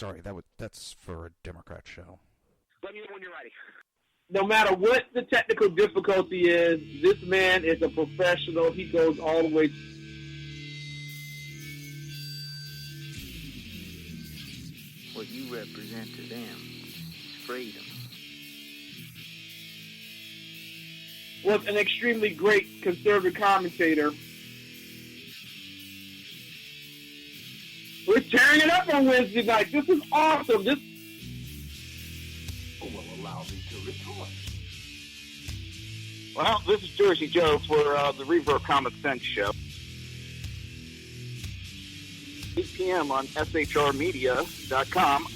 sorry, that's for a Democrat show. Let me know when you're ready. No matter what the technical difficulty is, this man is a professional. He goes all the way. What you represent to them is freedom. Was an extremely great conservative commentator. We're tearing it up on Wednesday night. This is awesome. This will allow me to retort. Well, this is Jersey Joe for the Reaver of Common Sense show. 8 p.m. on shrmedia.com.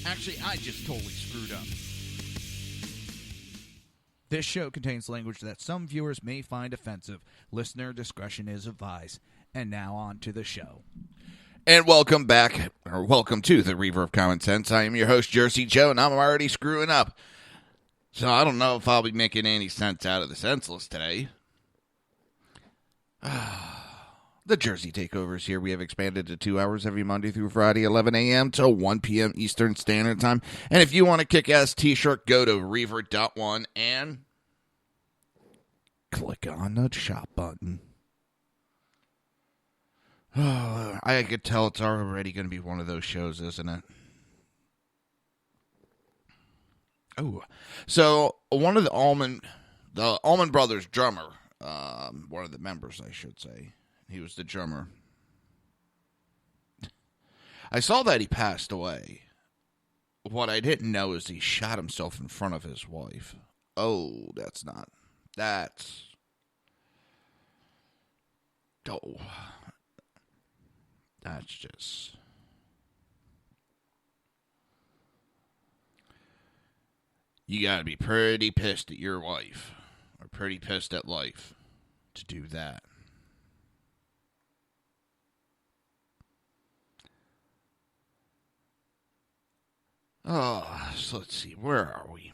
Actually, I just totally screwed up. This show contains language that some viewers may find offensive. Listener discretion is advised. And now on to the show. And welcome back, or welcome to the Reaver of Common Sense. I am your host, Jersey Joe, and I'm already screwing up. So I don't know if I'll be making any sense out of the senseless today. The Jersey Takeover is here. We have expanded to 2 hours every Monday through Friday, 11 a.m. to 1 p.m. Eastern Standard Time. And if you want a kick-ass t-shirt, go to Reaver.one and click on the shop button. Oh, I could tell it's already going to be one of those shows, isn't it? Oh, so one of the Allman Brothers drummer, one of the members, I should say, he was the drummer. I saw that he passed away. What I didn't know is he shot himself in front of his wife. Oh, that's just... You gotta be pretty pissed at your wife, or pretty pissed at life, to do that. Oh, so let's see, where are we?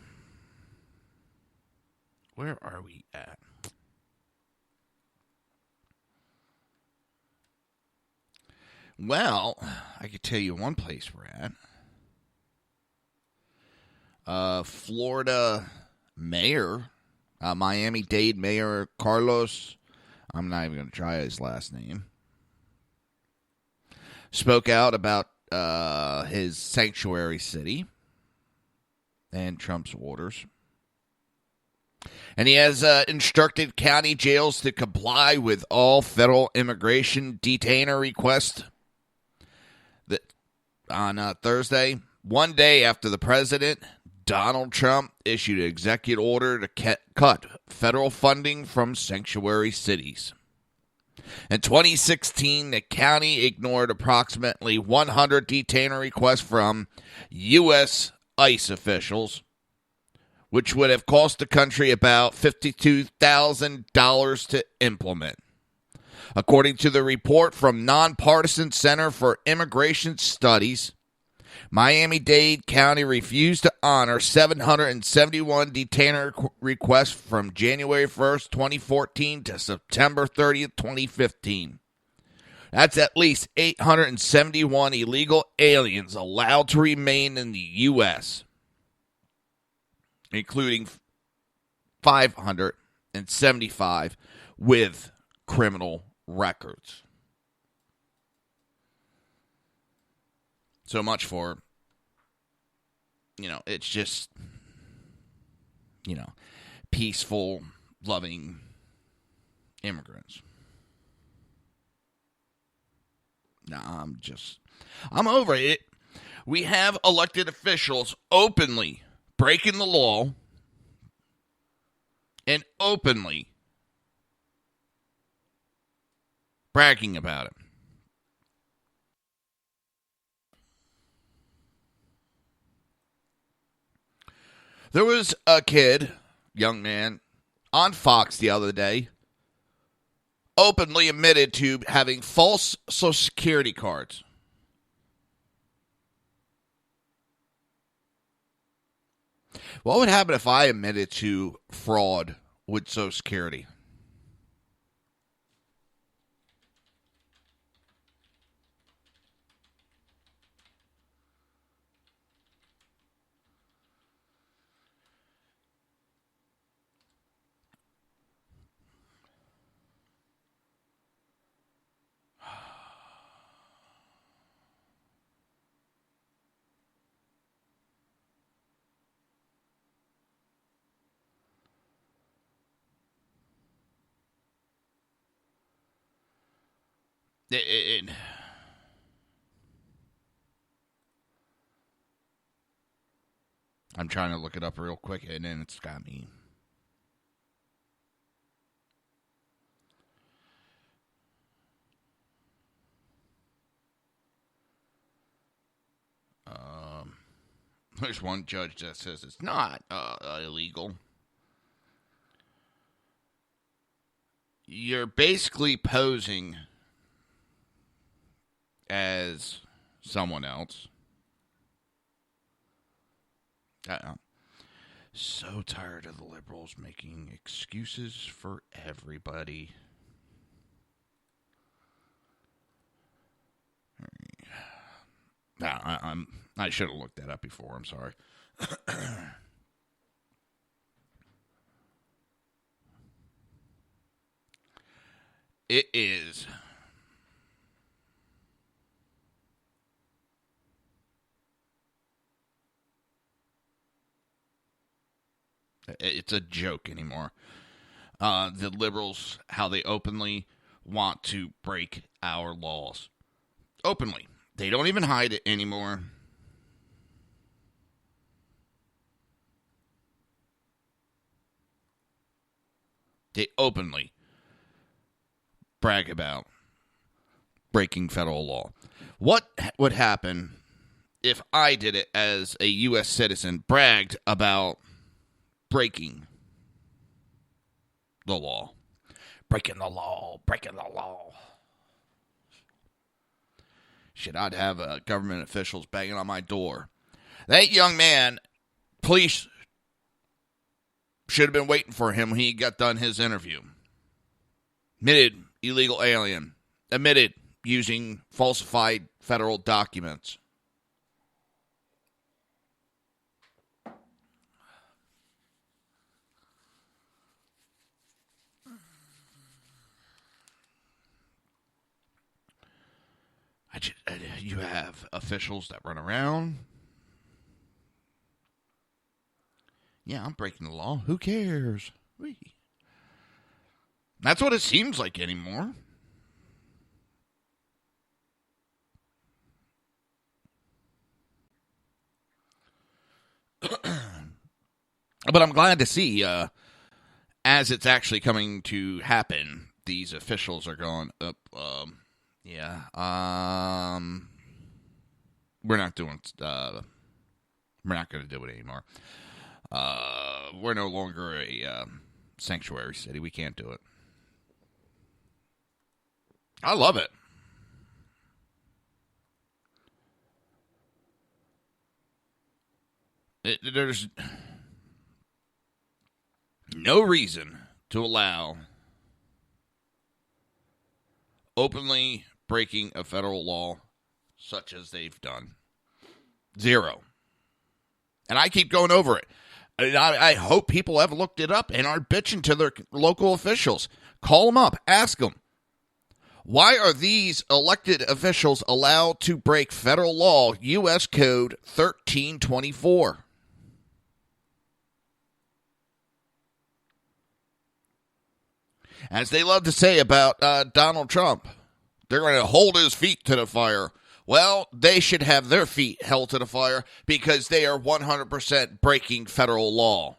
Where are we at? Well, I could tell you one place we're at. Florida mayor, Miami-Dade Mayor Carlos, I'm not even going to try his last name, spoke out about his sanctuary city and Trump's orders. And he has instructed county jails to comply with all federal immigration detainer requests. On Thursday, one day after the president, Donald Trump, issued an executive order to cut federal funding from sanctuary cities. In 2016, the county ignored approximately 100 detainer requests from U.S. ICE officials, which would have cost the country about $52,000 to implement. According to the report from Nonpartisan Center for Immigration Studies, Miami-Dade County refused to honor 771 detainer requests from January 1st, 2014 to September 30th, 2015. That's at least 871 illegal aliens allowed to remain in the U.S., including 575 with criminal records. So much for, it's just, peaceful, loving immigrants. Nah, I'm over it. We have elected officials openly breaking the law and openly bragging about it. There was a young man, on Fox the other day, openly admitted to having false Social Security cards. What would happen if I admitted to fraud with Social Security? I'm trying to look it up real quick, and then it's got me. There's one judge that says it's not illegal. You're basically posing as someone else. So tired of the liberals making excuses for everybody. I should have looked that up before. I'm sorry. It is. It's a joke anymore. The liberals, how they openly want to break our laws. Openly. They don't even hide it anymore. They openly brag about breaking federal law. What would happen if I did it as a U.S. citizen, bragged about breaking the law? Breaking the law, breaking the law. Shit, I'd have government officials banging on my door. That young man, police should have been waiting for him when he got done his interview. Admitted illegal alien. Admitted using falsified federal documents. You have officials that run around. Yeah, I'm breaking the law. Who cares? That's what it seems like anymore. But I'm glad to see, as it's actually coming to happen, these officials are going up. We're not doing. We're not going to do it anymore. We're no longer a sanctuary city. We can't do it. I love it. There's no reason to allow openly breaking a federal law such as they've done. Zero. And I keep going over it. I hope people have looked it up and are bitching to their local officials. Call them up. Ask them. Why are these elected officials allowed to break federal law, U.S. Code 1324? As they love to say about Donald Trump, they're going to hold his feet to the fire. Well, they should have their feet held to the fire because they are 100% breaking federal law.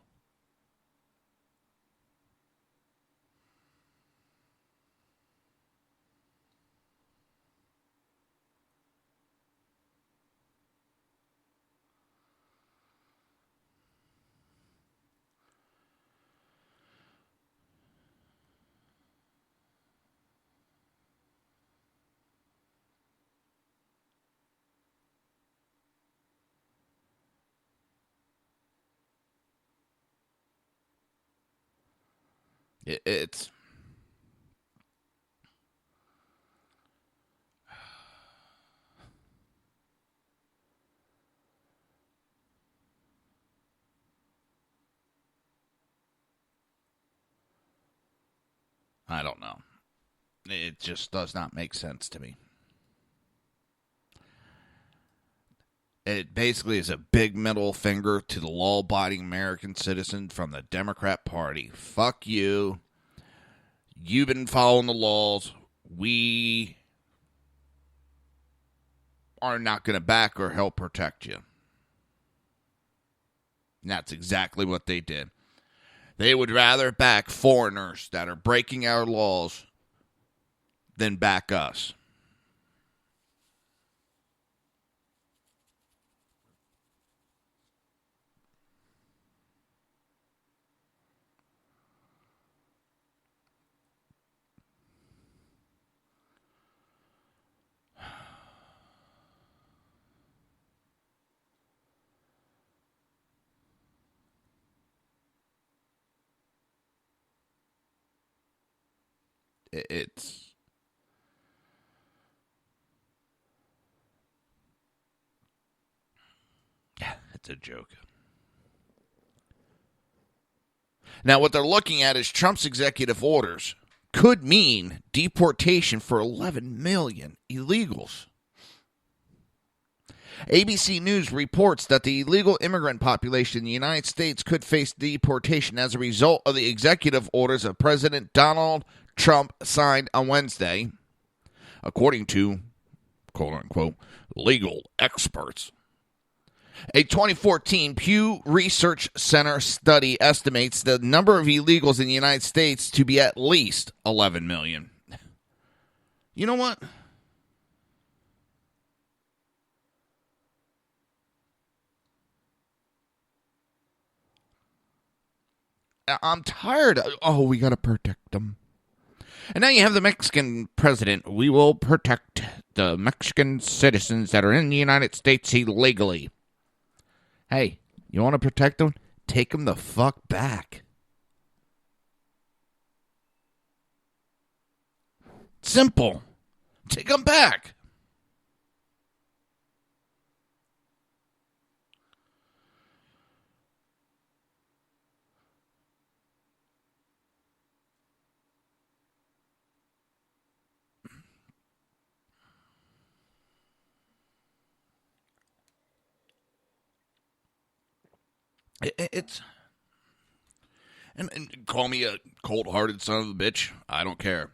It's I don't know. It just does not make sense to me. It basically is a big middle finger to the law-abiding American citizen from the Democrat Party. Fuck you. You've been following the laws. We are not going to back or help protect you. And that's exactly what they did. They would rather back foreigners that are breaking our laws than back us. It's a joke. Now, what they're looking at is Trump's executive orders could mean deportation for 11 million illegals. ABC News reports that the illegal immigrant population in the United States could face deportation as a result of the executive orders of President Donald Trump signed on Wednesday, according to, quote-unquote, legal experts. A 2014 Pew Research Center study estimates the number of illegals in the United States to be at least 11 million. You know what? I'm tired. We got to protect them. And now you have the Mexican president. We will protect the Mexican citizens that are in the United States illegally. Hey, you want to protect them? Take them the fuck back. Simple. Take them back. It's and call me a cold-hearted son of a bitch. I don't care.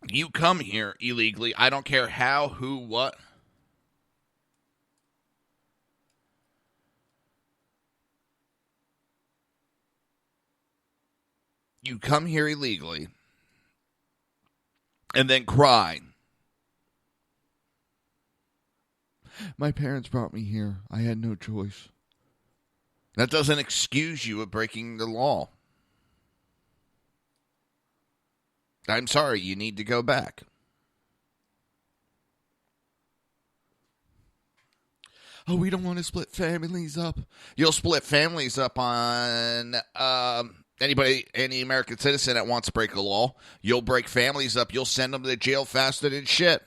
You come here illegally. I don't care how, who, what. You come here illegally and then cry. My parents brought me here. I had no choice. That doesn't excuse you of breaking the law. I'm sorry, you need to go back. Oh, we don't want to split families up. You'll split families up on any American citizen that wants to break the law. You'll break families up. You'll send them to jail faster than shit.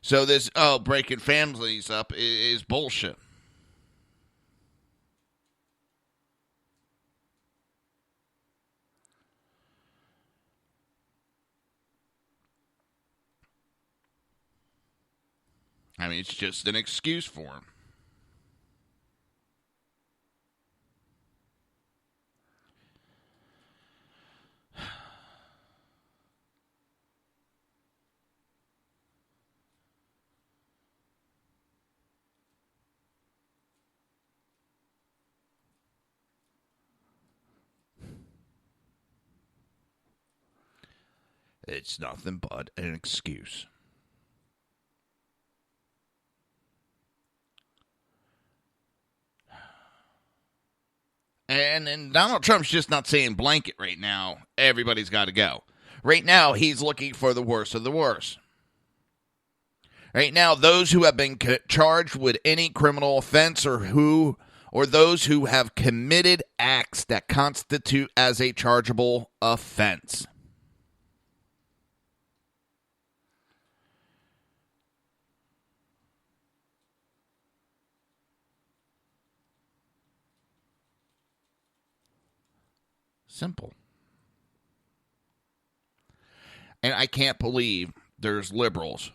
So this, breaking families up is bullshit. I mean, it's just an excuse for him. It's nothing but an excuse. And Donald Trump's just not saying blanket right now, everybody's got to go. Right now, he's looking for the worst of the worst. Right now, those who have been charged with any criminal offense or those who have committed acts that constitute as a chargeable offense. Simple. And I can't believe there's liberals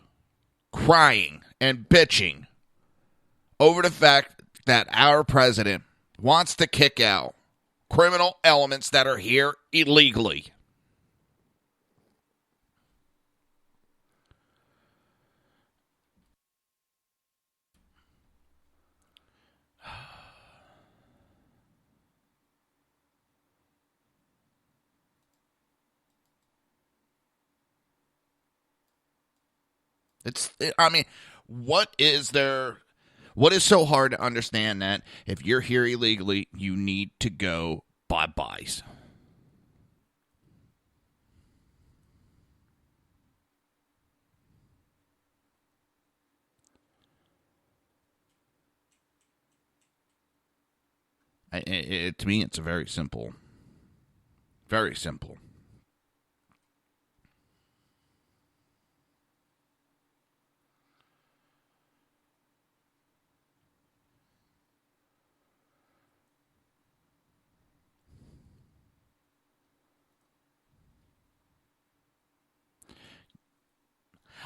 crying and bitching over the fact that our president wants to kick out criminal elements that are here illegally. I mean, what is there? What is so hard to understand that if you're here illegally, you need to go bye-byes? To me, it's a very simple. Very simple.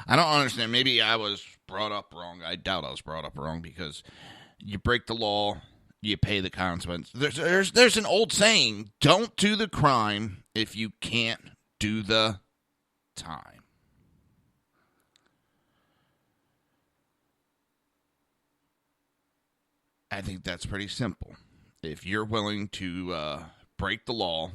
I don't understand. Maybe I was brought up wrong. I doubt I was brought up wrong because you break the law, you pay the consequence. There's an old saying, don't do the crime if you can't do the time. I think that's pretty simple. If you're willing to break the law,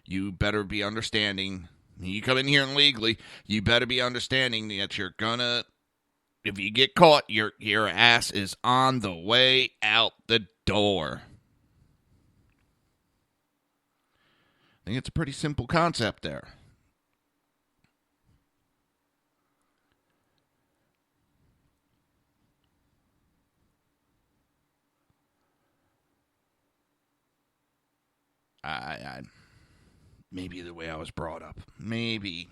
you better be understanding. You come in here illegally, you better be understanding that you're gonna, if you get caught, your ass is on the way out the door. I think it's a pretty simple concept there. I maybe the way I was brought up. Maybe.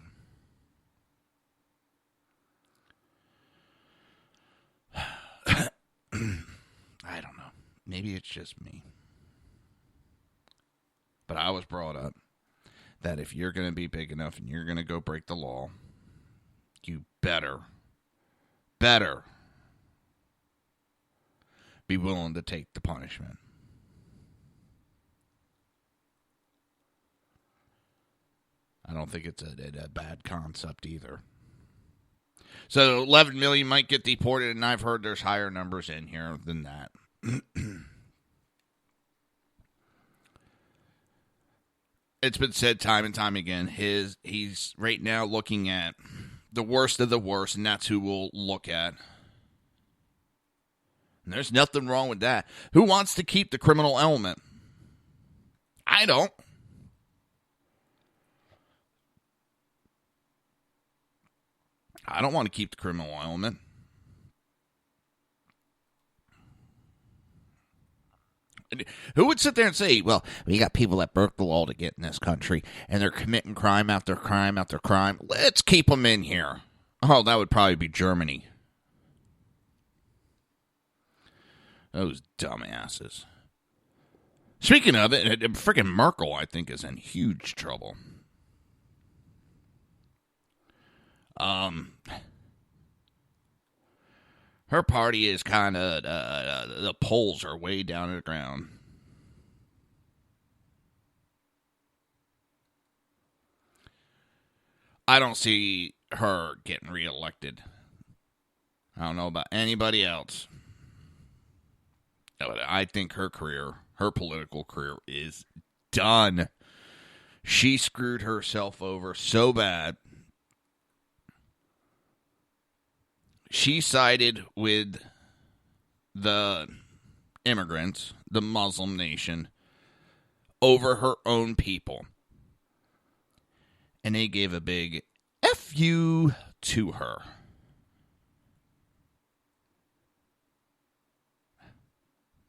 I don't know. Maybe it's just me. But I was brought up that if you're going to be big enough and you're going to go break the law, you better be willing to take the punishment. I don't think it's a bad concept either. So 11 million might get deported, and I've heard there's higher numbers in here than that. It's been said time and time again, he's right now looking at the worst of the worst, and that's who we'll look at. And there's nothing wrong with that. Who wants to keep the criminal element? I don't. I don't want to keep the criminal element. Who would sit there and say, well, we got people that broke the law to get in this country, and they're committing crime after crime after crime. Let's keep them in here. Oh, that would probably be Germany. Those dumbasses. Speaking of it, freaking Merkel, I think, is in huge trouble. Her party is kind of, the polls are way down to the ground. I don't see her getting reelected. I don't know about anybody else. But I think her political career is done. She screwed herself over so bad. She sided with the immigrants, the Muslim nation, over her own people. And they gave a big F you to her.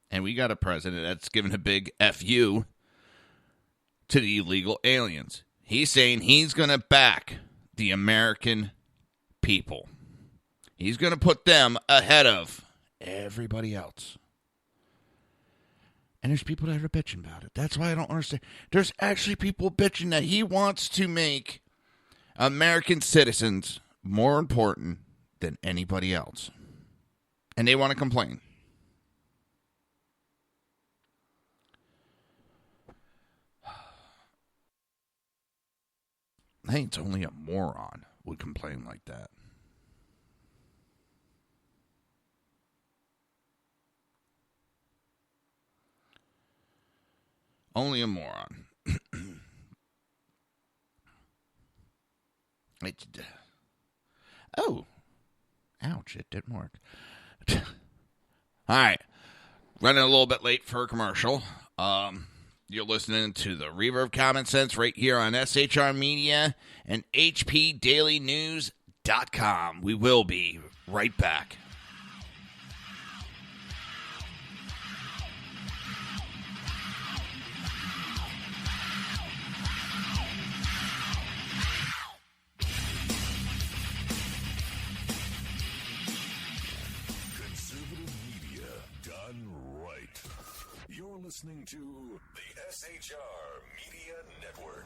And we got a president that's giving a big F you to the illegal aliens. He's saying he's going to back the American people. He's going to put them ahead of everybody else. And there's people that are bitching about it. That's why I don't understand. There's actually people bitching that he wants to make American citizens more important than anybody else. And they want to complain. I think it's only a moron would complain like that. Only a moron. Oh. Ouch, it didn't work. All right. Running a little bit late for a commercial. You're listening to the Reaver of Common Sense right here on SHR Media and HPDailyNews.com. We will be right back. Listening to the SHR Media Network.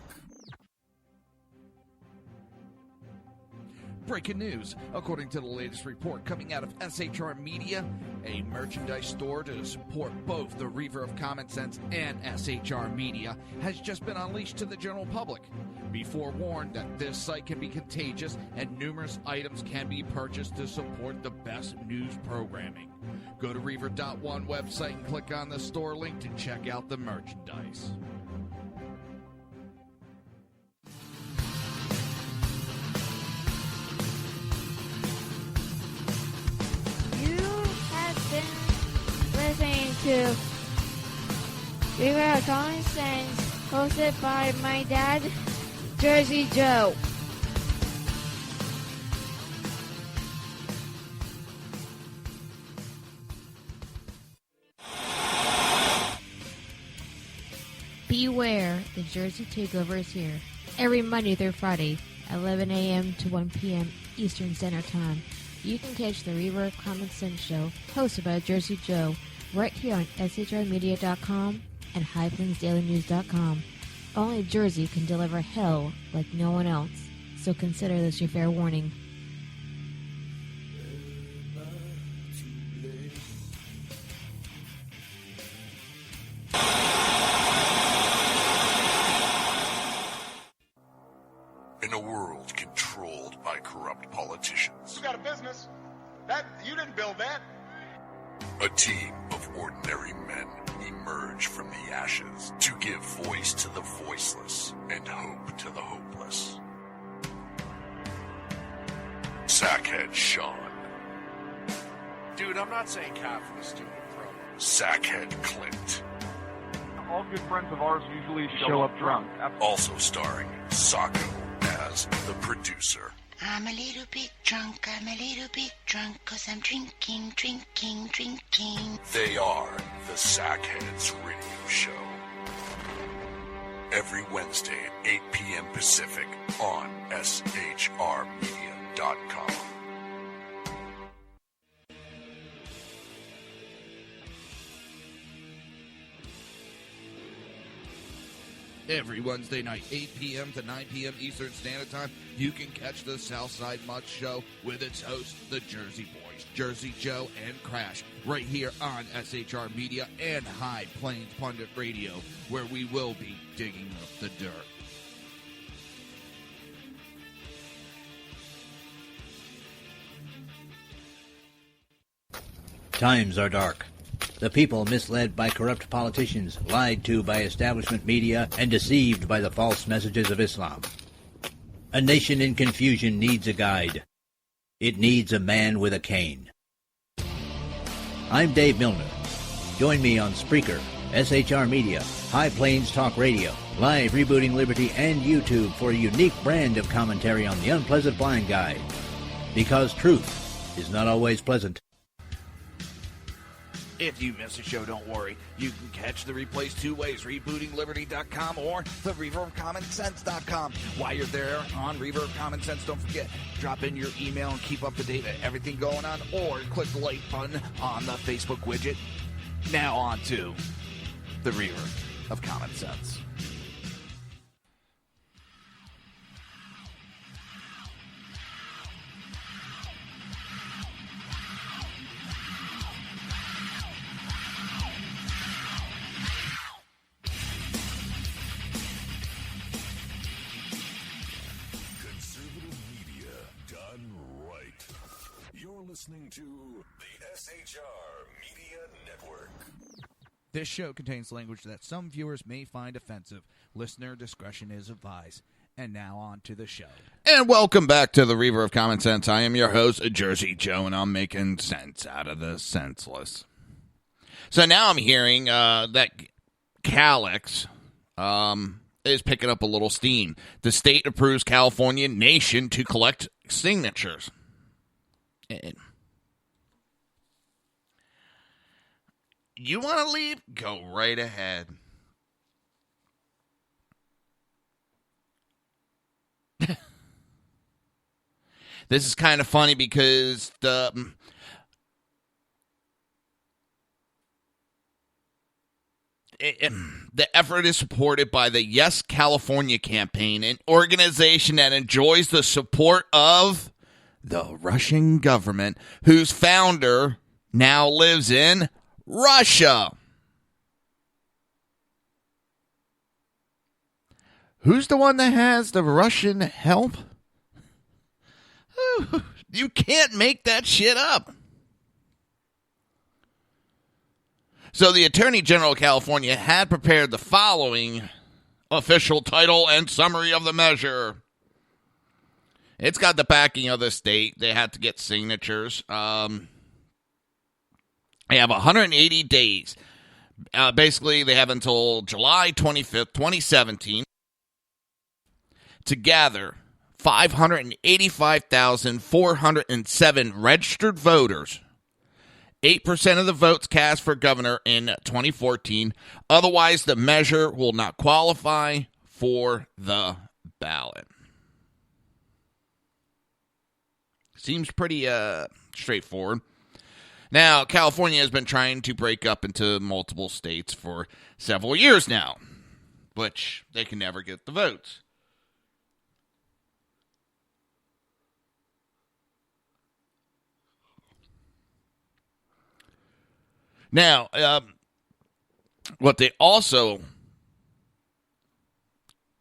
Breaking news. According to the latest report coming out of SHR Media, a merchandise store to support both the Reaver of Common Sense and SHR Media has just been unleashed to the general public. Be forewarned that this site can be contagious and numerous items can be purchased to support the best news programming. Go to Reaver.one website and click on the store link to check out the merchandise. You have been listening to Reaver of Common Sense, hosted by my dad, Jersey Joe. Beware, the Jersey Takeover is here. Every Monday through Friday, 11 a.m. to 1 p.m. Eastern Standard Time. You can catch the Reaver of Common Sense show, hosted by Jersey Joe, right here on shrmedia.com and highplainsdailynews.com. Only Jersey can deliver hell like no one else, so consider this your fair warning. In a world controlled by corrupt politicians, You got a business. You didn't build that. a team of ordinary men emerge from the ashes to give voice to the voiceless and hope to the hopeless. Sackhead Sean, Dude, I'm not saying cap for the stupid pro. Sackhead Clint, All good friends of ours usually show up drunk. also starring Sacco as the producer. I'm a little bit drunk, 'cause I'm drinking. They are the Sackheads Radio Show. Every Wednesday at 8 p.m. Pacific on shrmedia.com. Every Wednesday night, 8 p.m. to 9 p.m. Eastern Standard Time, you can catch the Southside Mutt Show with its hosts, the Jersey Boys, Jersey Joe and Crash, right here on SHR Media and High Plains Pundit Radio, where we will be digging up the dirt. Times are dark. The people misled by corrupt politicians, lied to by establishment media, and deceived by the false messages of Islam. A nation in confusion needs a guide. It needs a man with a cane. I'm Dave Milner. Join me on Spreaker, SHR Media, High Plains Talk Radio, Live Rebooting Liberty, and YouTube for a unique brand of commentary on the unpleasant blind guide. Because truth is not always pleasant. If you miss a show, don't worry. You can catch the replays two ways, rebootingliberty.com or the reaverofcommonsense.com. While you're there on Reaver of Common Sense, don't forget, drop in your email and keep up to date with everything going on, or click the like button on the Facebook widget. Now on to the Reaver of Common Sense. Listening to the SHR Media Network. This show contains language that some viewers may find offensive. Listener discretion is advised. And now on to the show. And welcome back to the Reaver of Common Sense. I am your host, Jersey Joe, and I'm making sense out of the senseless. So now I'm hearing that Calix is picking up a little steam. The state approves California nation to collect signatures. And you want to leave? Go right ahead. This is kind of funny because the effort is supported by the Yes California campaign, an organization that enjoys the support of the Russian government, whose founder now lives in Russia. Who's the one that has the Russian help? You can't make that shit up. So the Attorney General of California had prepared the following official title and summary of the measure. It's got the backing of the state. They had to get signatures. They have 180 days. Basically, they have until July 25th, 2017 to gather 585,407 registered voters. 8% of the votes cast for governor in 2014. Otherwise, the measure will not qualify for the ballot. Seems pretty straightforward. Now, California has been trying to break up into multiple states for several years now, which they can never get the votes. Now, what they also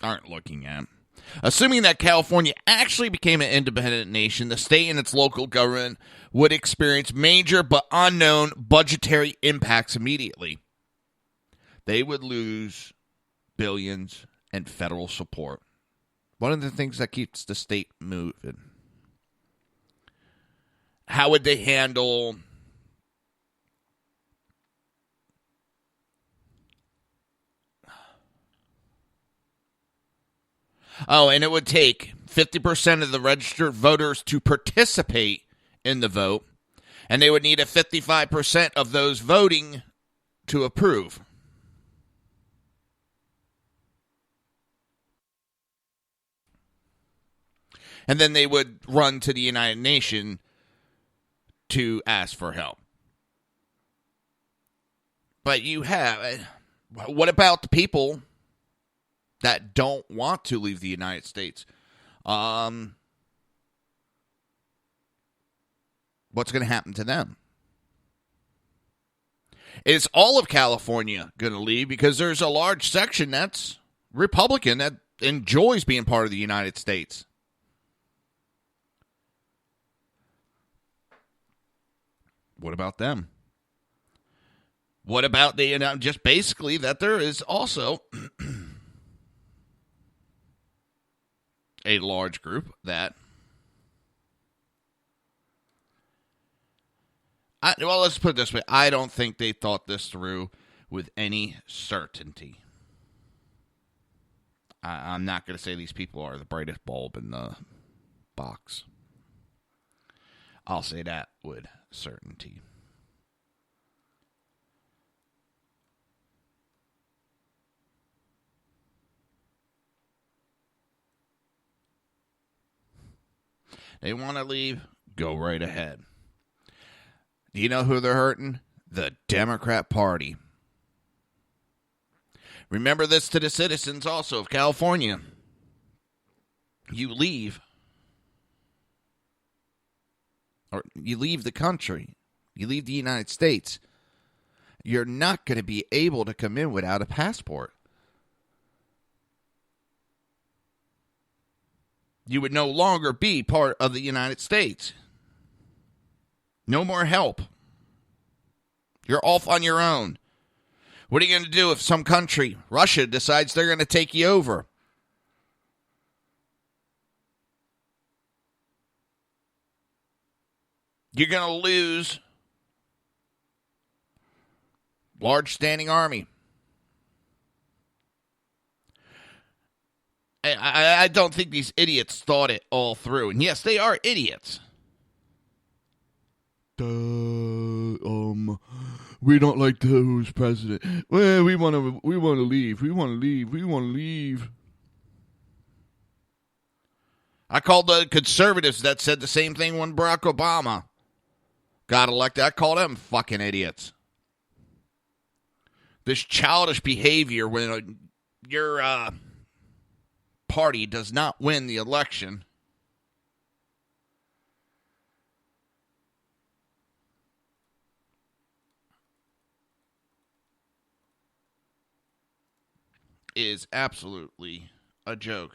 aren't looking at, assuming that California actually became an independent nation, the state and its local government would experience major but unknown budgetary impacts immediately. They would lose billions in federal support. One of the things that keeps the state moving. How would they handle... Oh, and it would take 50% of the registered voters to participate in the vote, and they would need a 55% of those voting to approve. And then they would run to the United Nations to ask for help. But you have... What about the people that don't want to leave the United States? What's going to happen to them? Is all of California going to leave? Because there's a large section that's Republican that enjoys being part of the United States. What about them? What about just basically that there is also a large group that, well, let's put it this way. I don't think they thought this through with any certainty. I'm not going to say these people are the brightest bulb in the box. I'll say that with certainty. They want to leave? Go right ahead. Do you know who they're hurting? The Democrat Party. Remember this to the citizens also of California. You leave, or you leave the country, you leave the United States, you're not going to be able to come in without a passport. You would no longer be part of the United States. No more help. You're off on your own. What are you going to do if some country, Russia, decides they're going to take you over? You're going to lose large standing army. I don't think these idiots thought it all through. And yes, they are idiots. We don't like who's president. Well, we want to leave. We want to leave. I called the conservatives that said the same thing when Barack Obama got elected. I called them fucking idiots. This childish behavior when your party does not win the election is absolutely a joke.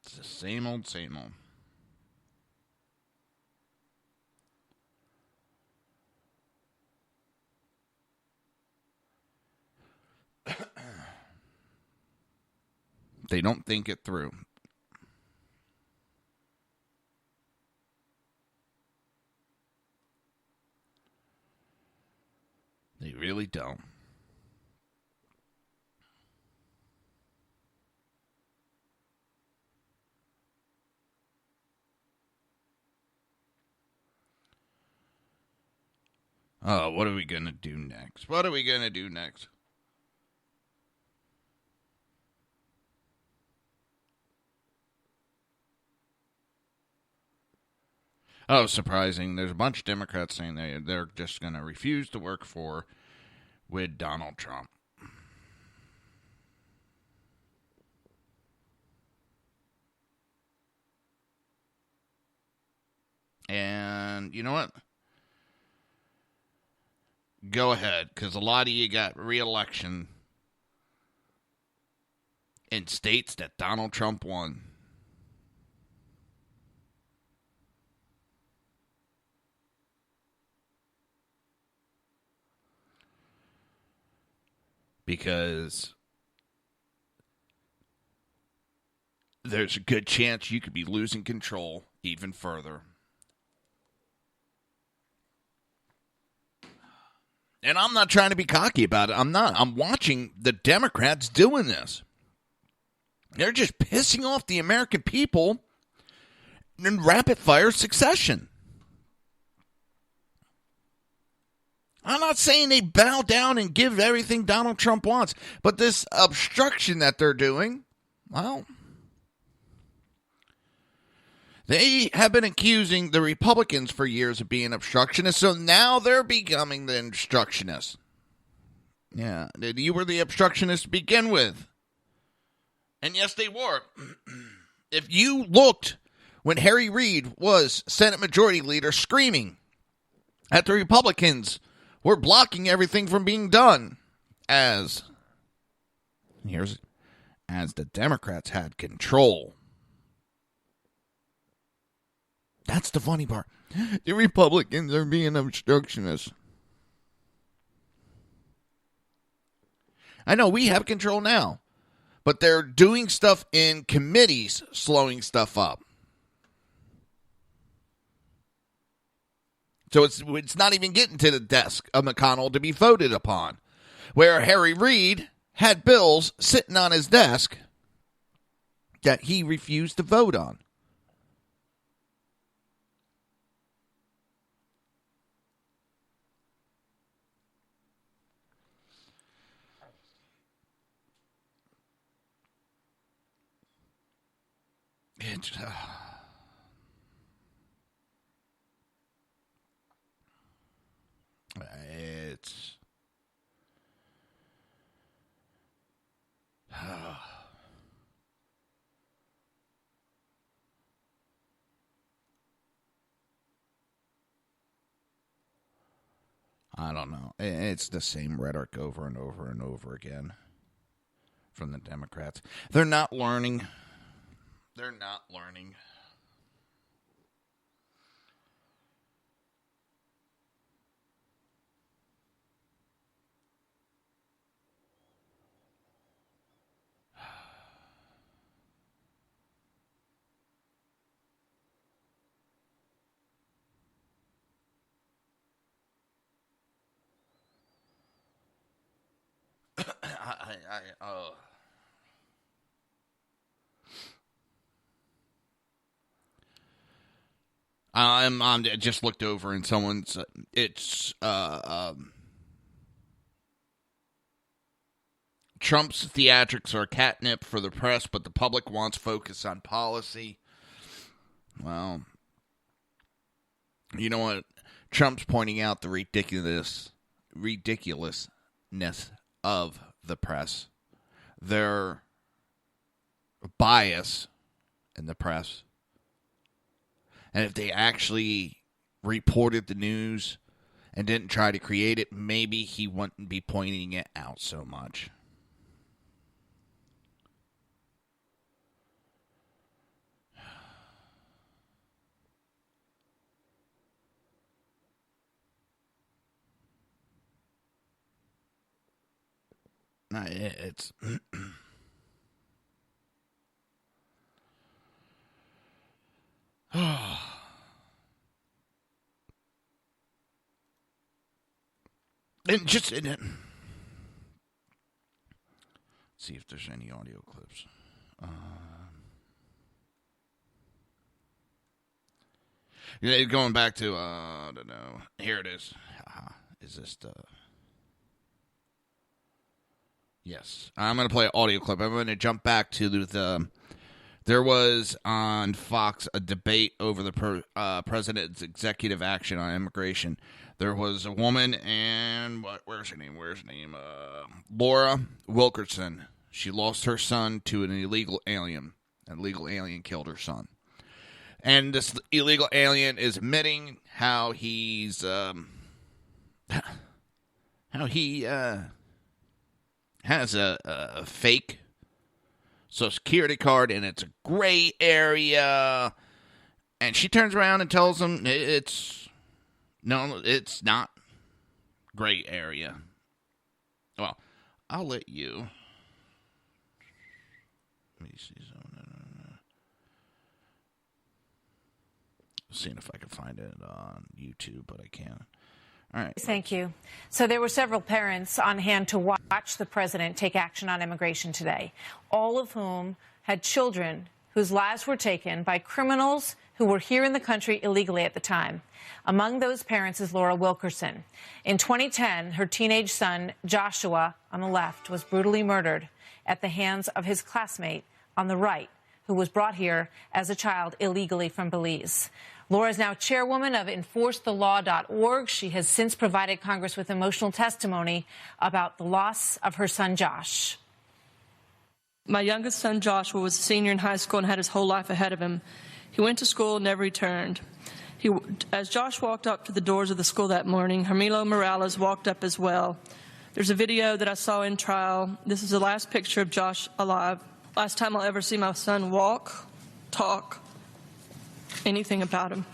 It's the same old, same old. They don't think it through. They really don't. Oh, what are we going to do next? What are we going to do next? Oh, surprising. There's a bunch of Democrats saying they're just going to refuse to work with Donald Trump. And you know what? Go ahead, because a lot of you got re-election in states that Donald Trump won. Because there's a good chance you could be losing control even further. And I'm not trying to be cocky about it. I'm not. I'm watching the Democrats doing this. They're just pissing off the American people in rapid-fire succession. I'm not saying they bow down and give everything Donald Trump wants, but this obstruction that they're doing, well, they have been accusing the Republicans for years of being obstructionists, so now they're becoming the obstructionists. Yeah, you were the obstructionists to begin with. And yes, they were. If you looked when Harry Reid was Senate Majority Leader screaming at the Republicans were blocking everything from being done as the Democrats had control. That's the funny part. The Republicans are being obstructionists. I know we have control now, but they're doing stuff in committees, slowing stuff up. So it's not even getting to the desk of McConnell to be voted upon, where Harry Reid had bills sitting on his desk that he refused to vote on. I don't know. It's the same rhetoric over and over and over again from the Democrats. They're not learning. They're not learning. I just looked over and someone's. It's Trump's theatrics are catnip for the press, but the public wants focus on policy. Well, you know what? Trump's pointing out the ridiculousness of the press, their bias in the press. And if they actually reported the news and didn't try to create it, maybe he wouldn't be pointing it out so much. It's and just see if there's any audio clips. Going back to I don't know. Here it is. Is this the? Yes, I'm going to play an audio clip. I'm going to jump back to the. There was on Fox a debate over the president's executive action on immigration. There was a woman and where's her name? Laura Wilkerson. She lost her son to an illegal alien. An illegal alien killed her son. And this illegal alien is admitting how he's has a fake Social Security card, and it's a gray area. And she turns around and tells him it's not gray area. Well, I'll let you. Let me see something. Seeing if I can find it on YouTube, but I can't. All right. Thank you. So there were several parents on hand to watch the president take action on immigration today, all of whom had children whose lives were taken by criminals who were here in the country illegally at the time. Among those parents is Laura Wilkerson. In 2010, her teenage son, Joshua, on the left, was brutally murdered at the hands of his classmate on the right, who was brought here as a child illegally from Belize. Laura is now chairwoman of EnforceTheLaw.org. She has since provided Congress with emotional testimony about the loss of her son, Josh. My youngest son, Joshua, was a senior in high school and had his whole life ahead of him. He went to school and never returned. As Josh walked up to the doors of the school that morning, Hermilo Morales walked up as well. There's a video that I saw in trial. This is the last picture of Josh alive. Last time I'll ever see my son walk, talk, anything about him.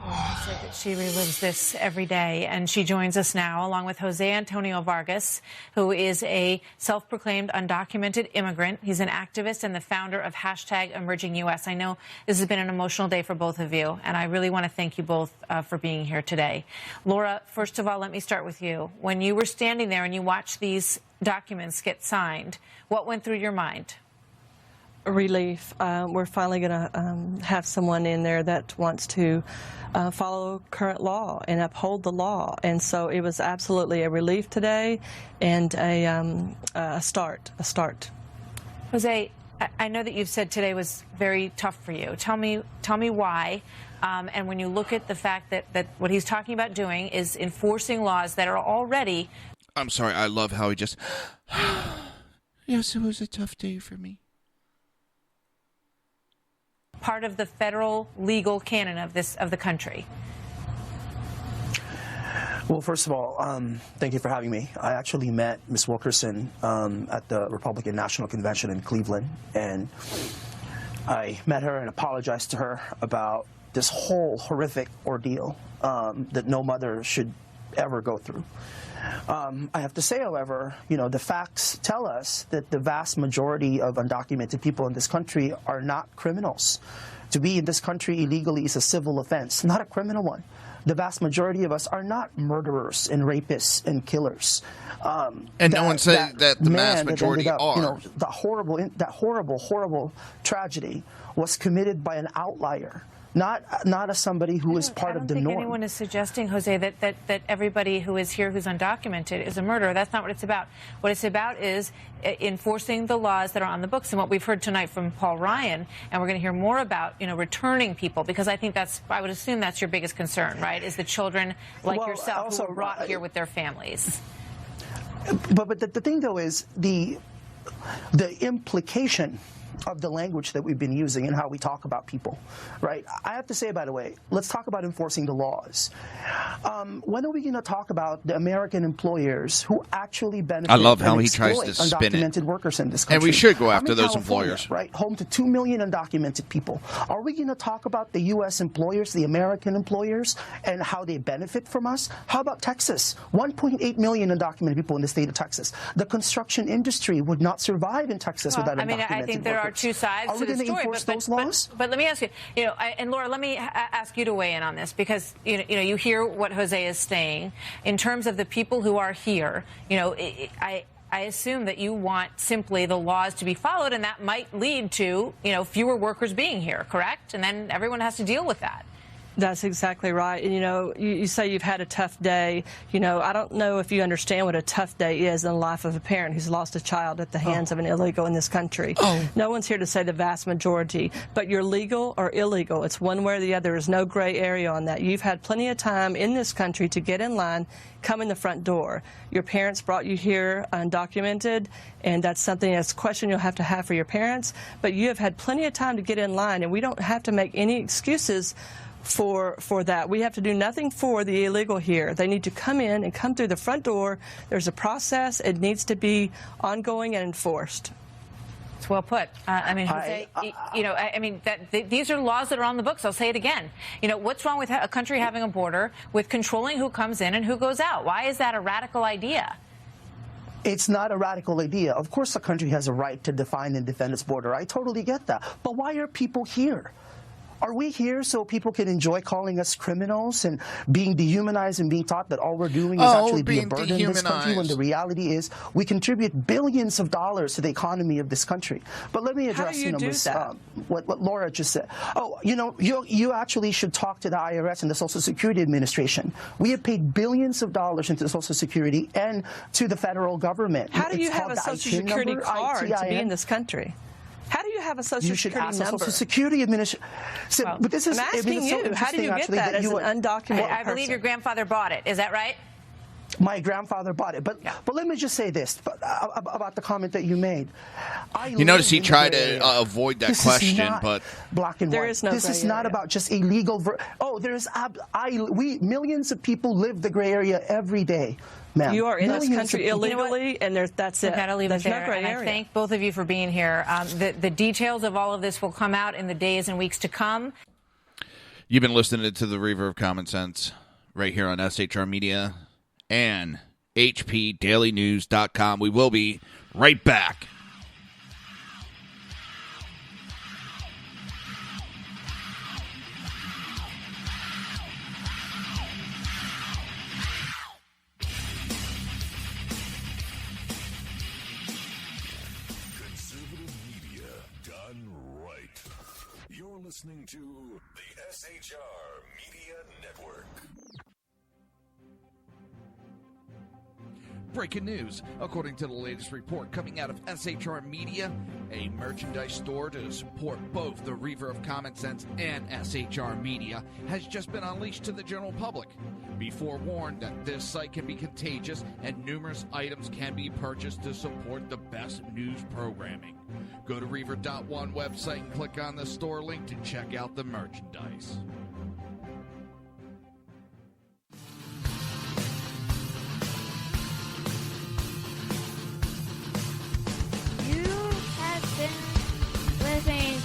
Oh, so that she relives this every day, and she joins us now along with Jose Antonio Vargas, who is a self-proclaimed undocumented immigrant. He's an activist and the founder of #EmergingUS. I know this has been an emotional day for both of you, and I really want to thank you both for being here today. Laura, first of all, let me start with you. When you were standing there and you watched these documents get signed, what went through your mind? Relief. We're finally going to have someone in there that wants to follow current law and uphold the law. And so it was absolutely a relief today and a start. Jose, I know that you've said today was very tough for you. Tell me why. And when you look at the fact that what he's talking about doing is enforcing laws that are already... I'm sorry, I love how he just... Yes, it was a tough day for me. Part of the federal legal canon of the country. Well, first of all, thank you for having me. I actually met Ms. Wilkerson at the Republican National Convention in Cleveland, and I met her and apologized to her about this whole horrific ordeal that no mother should ever go through. I have to say, however, the facts tell us that the vast majority of undocumented people in this country are not criminals. To be in this country illegally is a civil offense, not a criminal one. The vast majority of us are not murderers and rapists and killers. And no one said that the mass majority are. That horrible tragedy was committed by an outlier, not as somebody who is part of the norm. I don't think anyone is suggesting, Jose, that everybody who is here who's undocumented is a murderer. That's not what it's about. What it's about is enforcing the laws that are on the books. And what we've heard tonight from Paul Ryan, and we're going to hear more about, returning people, because I think I would assume that's your biggest concern, right, is the children like yourself who were brought here with their families. But the thing, though, is the implication of the language that we've been using and how we talk about people, right? I have to say, by the way, let's talk about enforcing the laws. When are we going to talk about the American employers who actually benefit? I love how he tries to spin it. Undocumented workers in this country. And we should go after those employers, right? Home to 2 million undocumented people. Are we going to talk about the U.S. employers, the American employers, and how they benefit from us? How about Texas? 1.8 million undocumented people in the state of Texas. The construction industry would not survive in Texas without undocumented workers. I think there are two sides to the story. Enforce those laws? But let me ask you, and Laura, let me ask you to weigh in on this, because you hear what Jose is saying in terms of the people who are here. I assume that you want simply the laws to be followed, and that might lead to fewer workers being here, correct? And then everyone has to deal with that. That's exactly right. And, you say you've had a tough day. I don't know if you understand what a tough day is in the life of a parent who's lost a child at the hands of an illegal in this country. No one's here to say the vast majority, but you're legal or illegal. It's one way or the other. There's no gray area on that. You've had plenty of time in this country to get in line, come in the front door. Your parents brought you here undocumented, and that's a question you'll have to have for your parents, but you have had plenty of time to get in line, and we don't have to make any excuses for that. We have to do nothing for the illegal here. They need to come in and come through the front door. There's a process. It needs to be ongoing and enforced. It's well put. These are laws that are on the books. I'll say it again. What's wrong with a country having a border, with controlling who comes in and who goes out? Why is that a radical idea? It's not a radical idea. Of course, a country has a right to define and defend its border. I totally get that. But why are people here? Are we here so people can enjoy calling us criminals and being dehumanized and being taught that all we're doing is actually be a burden in this country, when the reality is we contribute billions of dollars to the economy of this country? But let me address what Laura just said. You actually should talk to the IRS and the Social Security Administration. We have paid billions of dollars into Social Security and to the federal government. How do you have a Social Security card to be in this country? How do you have a Social Security number? You should ask the Social Security Administration. I'm asking you, how do you get that as an undocumented I believe your grandfather bought it. Is that right? My grandfather bought it. But let me just say this about the comment that you made. You notice he tried to avoid that question, but black and white. This is not about just illegal. Millions of people live the gray area every day. Ma'am. You are in this country illegally, and that's it. We've got to leave it there. No gray area. I thank both of you for being here. The details of all of this will come out in the days and weeks to come. You've been listening to the Reaver of Common Sense right here on SHR Media and HPDailyNews.com. We will be right back. Listening to the SHR Media Network. Breaking news. According to the latest report coming out of SHR Media, a merchandise store to support both the Reaver of Common Sense and SHR Media has just been unleashed to the general public. Be forewarned that this site can be contagious and numerous items can be purchased to support the best news programming. Go to Reaver.one website and click on the store link to check out the merchandise.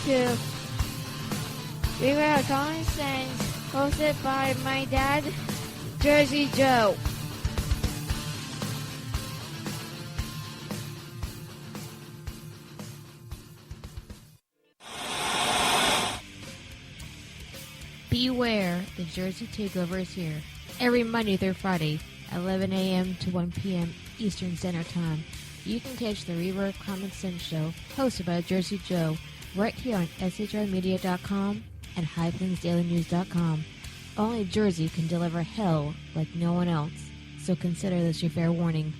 to Reaver of Common Sense, hosted by my dad, Jersey Joe. Beware, the Jersey Takeover is here. Every Monday through Friday, 11 a.m. to 1 p.m. Eastern Standard Time. You can catch the Reaver of Common Sense show, hosted by Jersey Joe, right here on shrmedia.com and highplains.dailynews.com. Only Jersey can deliver hell like no one else, so consider this your fair warning.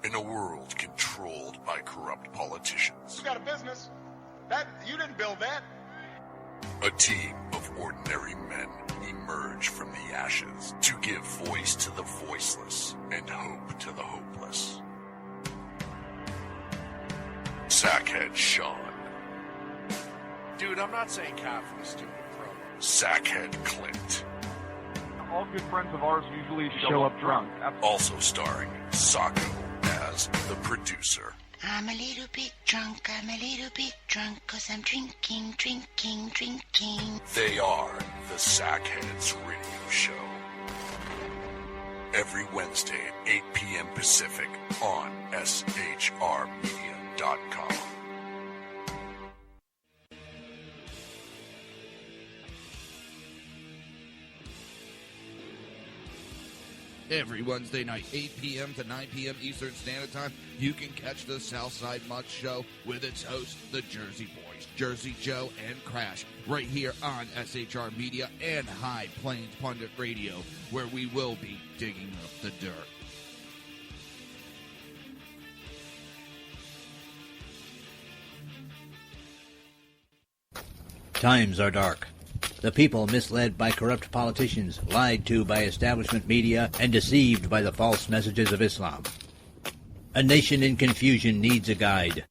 In a world controlled by corrupt politicians, You got a business. That you didn't build that. a team of ordinary men emerge from the ashes to give voice to the voiceless and hope to the hopeless. Sackhead Sean, Dude, I'm not saying coffee, stupid pro. Sackhead Clint, All good friends of ours usually show up drunk. also starring Sacco as the producer. I'm a little bit drunk, cause I'm drinking. They are the Sackheads Radio Show. Every Wednesday at 8 p.m. Pacific on shrmedia.com. Every Wednesday night, 8 p.m. to 9 p.m. Eastern Standard Time, you can catch the Southside Mutt Show with its host, the Jersey Boys, Jersey Joe and Crash, right here on SHR Media and High Plains Pundit Radio, where we will be digging up the dirt. Times are dark. The people misled by corrupt politicians, lied to by establishment media, and deceived by the false messages of Islam. A nation in confusion needs a guide.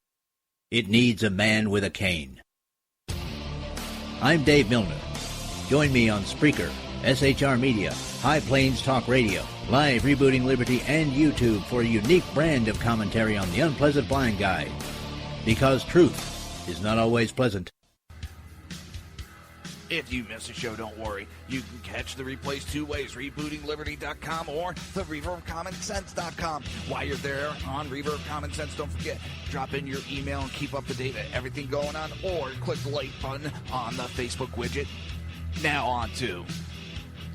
It needs a man with a cane. I'm Dave Milner. Join me on Spreaker, SHR Media, High Plains Talk Radio, Live Rebooting Liberty, and YouTube for a unique brand of commentary on the unpleasant blind guide. Because truth is not always pleasant. If you miss a show, don't worry. You can catch the replays two ways, rebootingliberty.com or the reaverofcommonsense.com. While you're there on Reaver of Common Sense, don't forget, drop in your email and keep up to date with everything going on, or click the like button on the Facebook widget. Now on to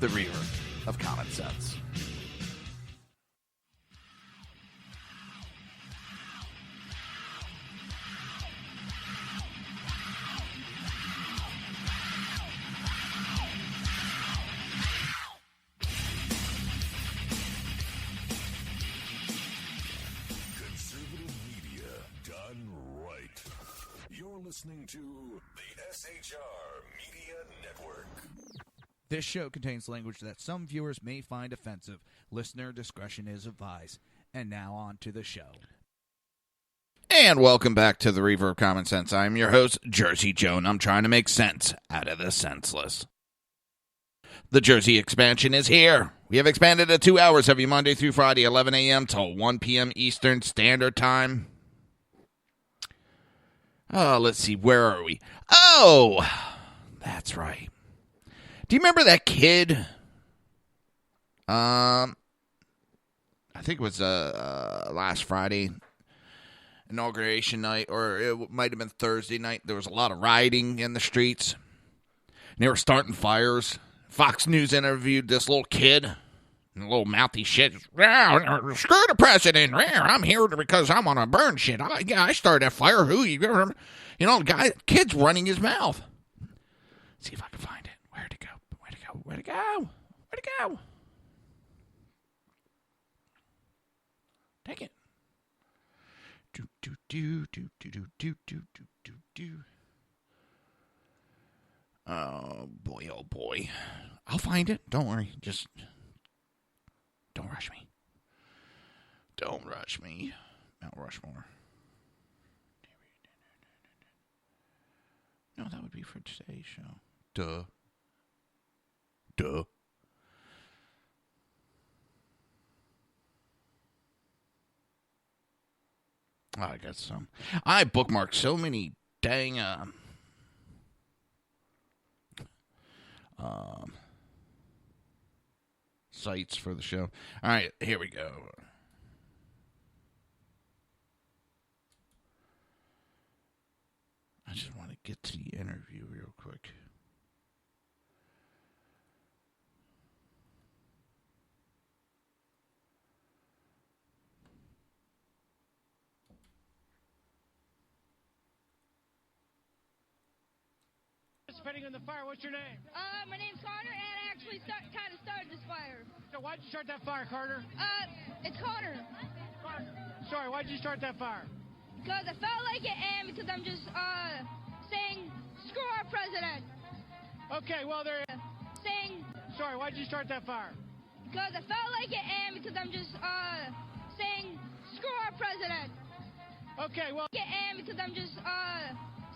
the Reaver of Common Sense. Listening to the SHR Media Network. This show contains language that some viewers may find offensive. Listener discretion is advised. And now on to the show. And welcome back to the Reaver of Common Sense. I'm your host, Jersey Joe, and I'm trying to make sense out of the senseless. The Jersey expansion is here. We have expanded to 2 hours every Monday through Friday, 11 a.m. till 1 p.m. Eastern Standard Time. Oh, let's see, where are we? Oh, that's right. Do you remember that kid? I think it was last Friday, inauguration night, or it might have been Thursday night. There was a lot of rioting in the streets, and they were starting fires. Fox News interviewed this little kid. And a little mouthy shit. Screw the president. I'm here because I want to burn shit. I started that fire. Who you ever? You know, kid's running his mouth. Let's see if I can find it. Where'd it go? Take it. Oh boy. I'll find it. Don't worry. Just don't rush me. Mount Rushmore. No, that would be for today's show. Duh. Duh. Oh, I got some. I bookmarked so many dang sites for the show. All right, here we go. I just want to get to the interview real quick. Participating in the fire. What's your name? My name's Connor, and I actually kind of started this fire. So why'd you start that fire, Carter? It's Connor. Sorry, why'd you start that fire? Because I felt like it, and because I'm just saying screw our president. Okay, well they're saying. Sorry, why'd you start that fire? Because I felt like it, and because I'm just saying screw our president. Okay, well. And because I'm just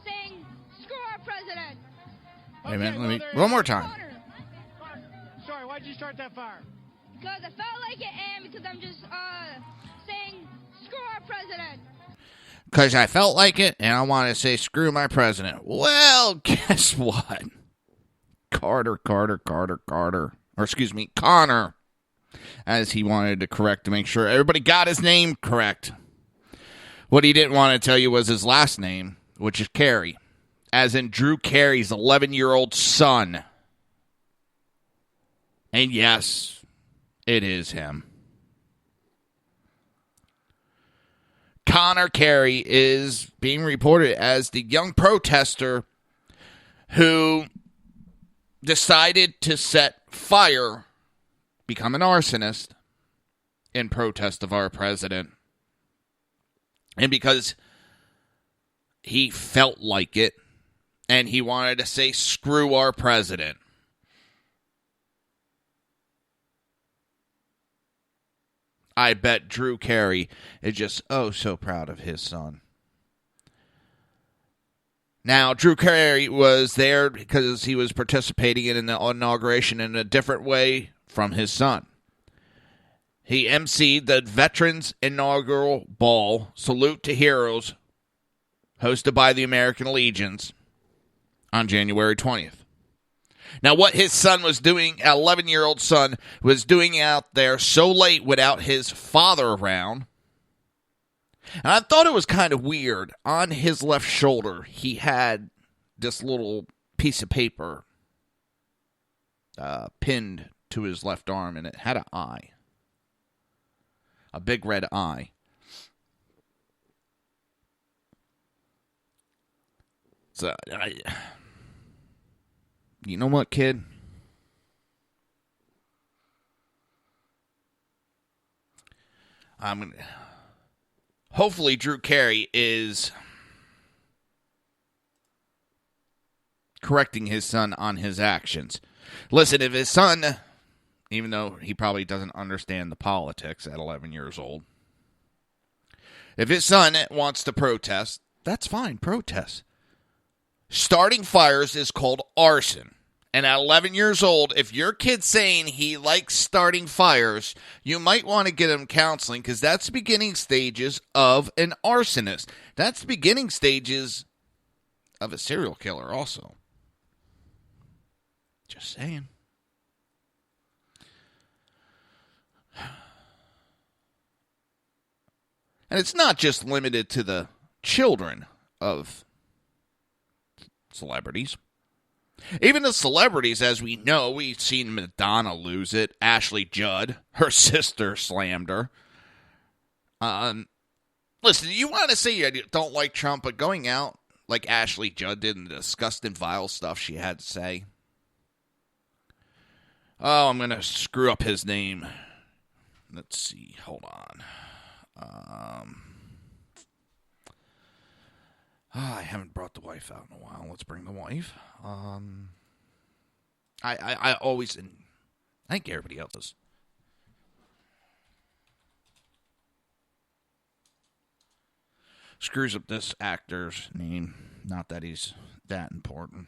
saying screw our president. Hey man, let me one more time. Sorry, why'd you start that fire? Because I felt like it, and because I'm just saying screw our president. Because I felt like it, and I want to say screw my president. Well, guess what? Connor, as he wanted to correct to make sure everybody got his name correct. What he didn't want to tell you was his last name, which is Carey, as in Drew Carey's 11-year-old son. And yes, it is him. Connor Carey is being reported as the young protester who decided to set fire, become an arsonist, in protest of our president. And because he felt like it, and he wanted to say, screw our president. I bet Drew Carey is just so proud of his son. Now, Drew Carey was there because he was participating in the inauguration in a different way from his son. He emceed the Veterans Inaugural Ball, Salute to Heroes, hosted by the American Legions on January 20th. Now, what his son was doing, 11-year-old son, was doing out there so late without his father around. And I thought it was kind of weird. On his left shoulder, he had this little piece of paper pinned to his left arm, and it had an eye. A big red eye. So, you know what, kid? Hopefully Drew Carey is correcting his son on his actions. Listen, if his son, even though he probably doesn't understand the politics at 11 years old, if his son wants to protest, that's fine, protest. Starting fires is called arson. And at 11 years old, if your kid's saying he likes starting fires, you might want to get him counseling because that's the beginning stages of an arsonist. That's the beginning stages of a serial killer also. Just saying. And it's not just limited to the children of celebrities. Even the celebrities, as we know, we've seen Madonna lose it. Ashley Judd, her sister, slammed her. Listen, you want to say you don't like Trump, but going out like Ashley Judd did and the disgusting, vile stuff she had to say. Oh, I'm going to screw up his name. Let's see. Hold on. I haven't brought the wife out in a while. Let's bring the wife. I always, and I think everybody else does. Screws up this actor's name. Not that he's that important.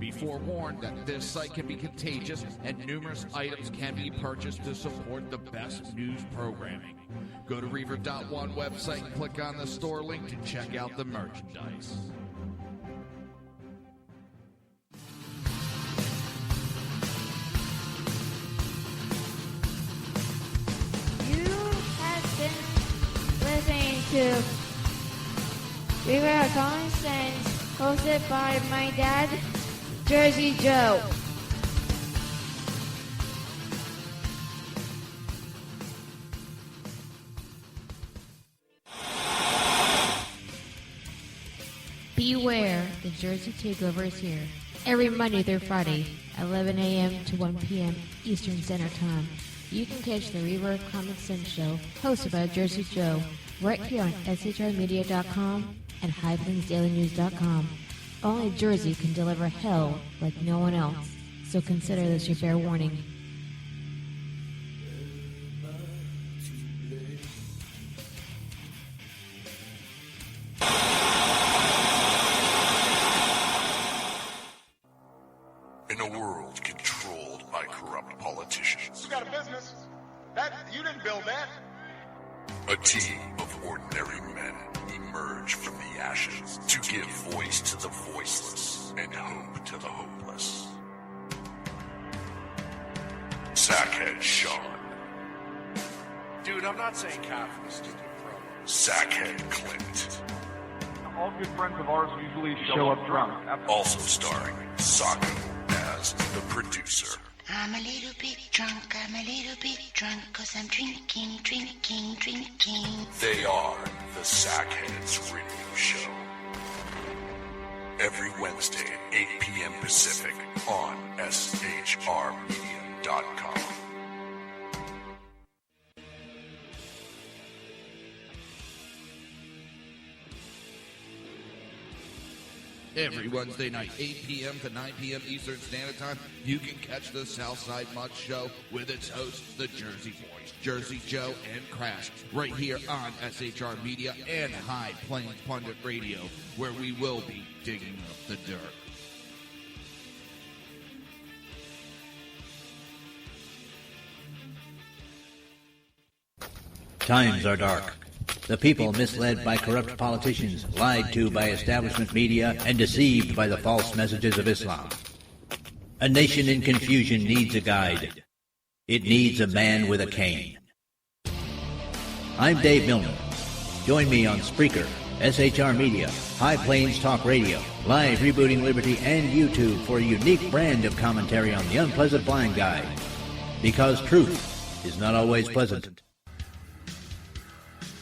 Be forewarned that this site can be contagious and numerous items can be purchased to support the best news programming. Go to Reaver.one website and click on the store link to check out the merchandise. You have been listening to Reaver of Common Sense, hosted by my dad, Jersey Joe. Beware, the Jersey Takeover is here. Every Monday through Friday, 11 a.m. to 1 p.m. Eastern Standard Time. You can catch the Reaver of Common Sense show, hosted by Jersey Joe, right here on shrmedia.com and highplains.dailynews.com. Only Jersey can deliver hell like no one else, so consider this your fair warning. In a world controlled by corrupt politicians, You got a business. That you didn't build that. a team of ordinary men emerge from the ashes to give voice to the voiceless and hope to the hopeless. Sackhead Sean, Dude, I'm not saying capitalist, bro. Sackhead Clint, All good friends of ours usually show up drunk. also starring Sako as the producer. I'm a little bit drunk, I'm a little bit drunk, 'cause I'm drinking. They are the Sackheads Radio Show. Every Wednesday at 8 p.m. Pacific on shrmedia.com. Every Wednesday night, 8 p.m. to 9 p.m. Eastern Standard Time, you can catch the Southside Mud Show with its hosts, the Jersey Boys, Jersey Joe and Crash, right here on SHR Media and High Plains Pundit Radio, where we will be digging up the dirt. Times are dark. The people misled by corrupt politicians, lied to by establishment media, and deceived by the false messages of Islam. A nation in confusion needs a guide. It needs a man with a cane. I'm Dave Millman. Join me on Spreaker, SHR Media, High Plains Talk Radio, Live Rebooting Liberty, and YouTube for a unique brand of commentary on the unpleasant blind guide. Because truth is not always pleasant.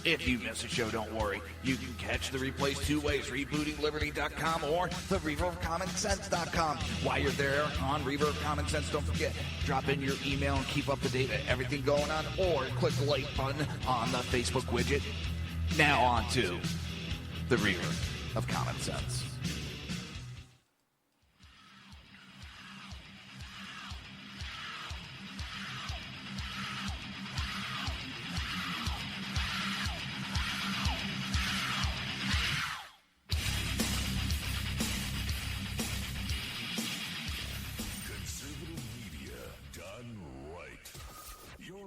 If you miss a show, don't worry. You can catch the replays two ways, rebootingliberty.com or the reaverofcommonsense.com. While you're there on Reaver of Common Sense, don't forget, drop in your email and keep up to date with everything going on, or click the like button on the Facebook widget. Now on to the Reaver of Common Sense.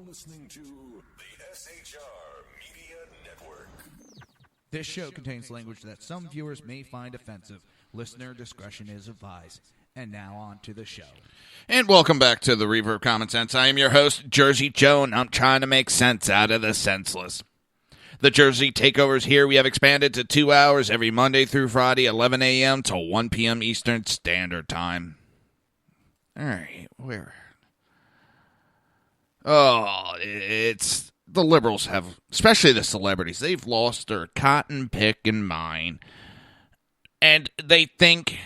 Listening to the SHR Media Network. This show contains language that some viewers may find offensive. Listener discretion is advised. And now on to the show. And welcome back to the Reaver of Common Sense. I am your host, Jersey Joe, and I'm trying to make sense out of the senseless. The Jersey Takeovers here, we have expanded to 2 hours every Monday through Friday, 11 a.m. to 1 p.m. Eastern Standard Time. All right, where? Oh, it's the liberals have, especially the celebrities, they've lost their cotton picking mind. And they think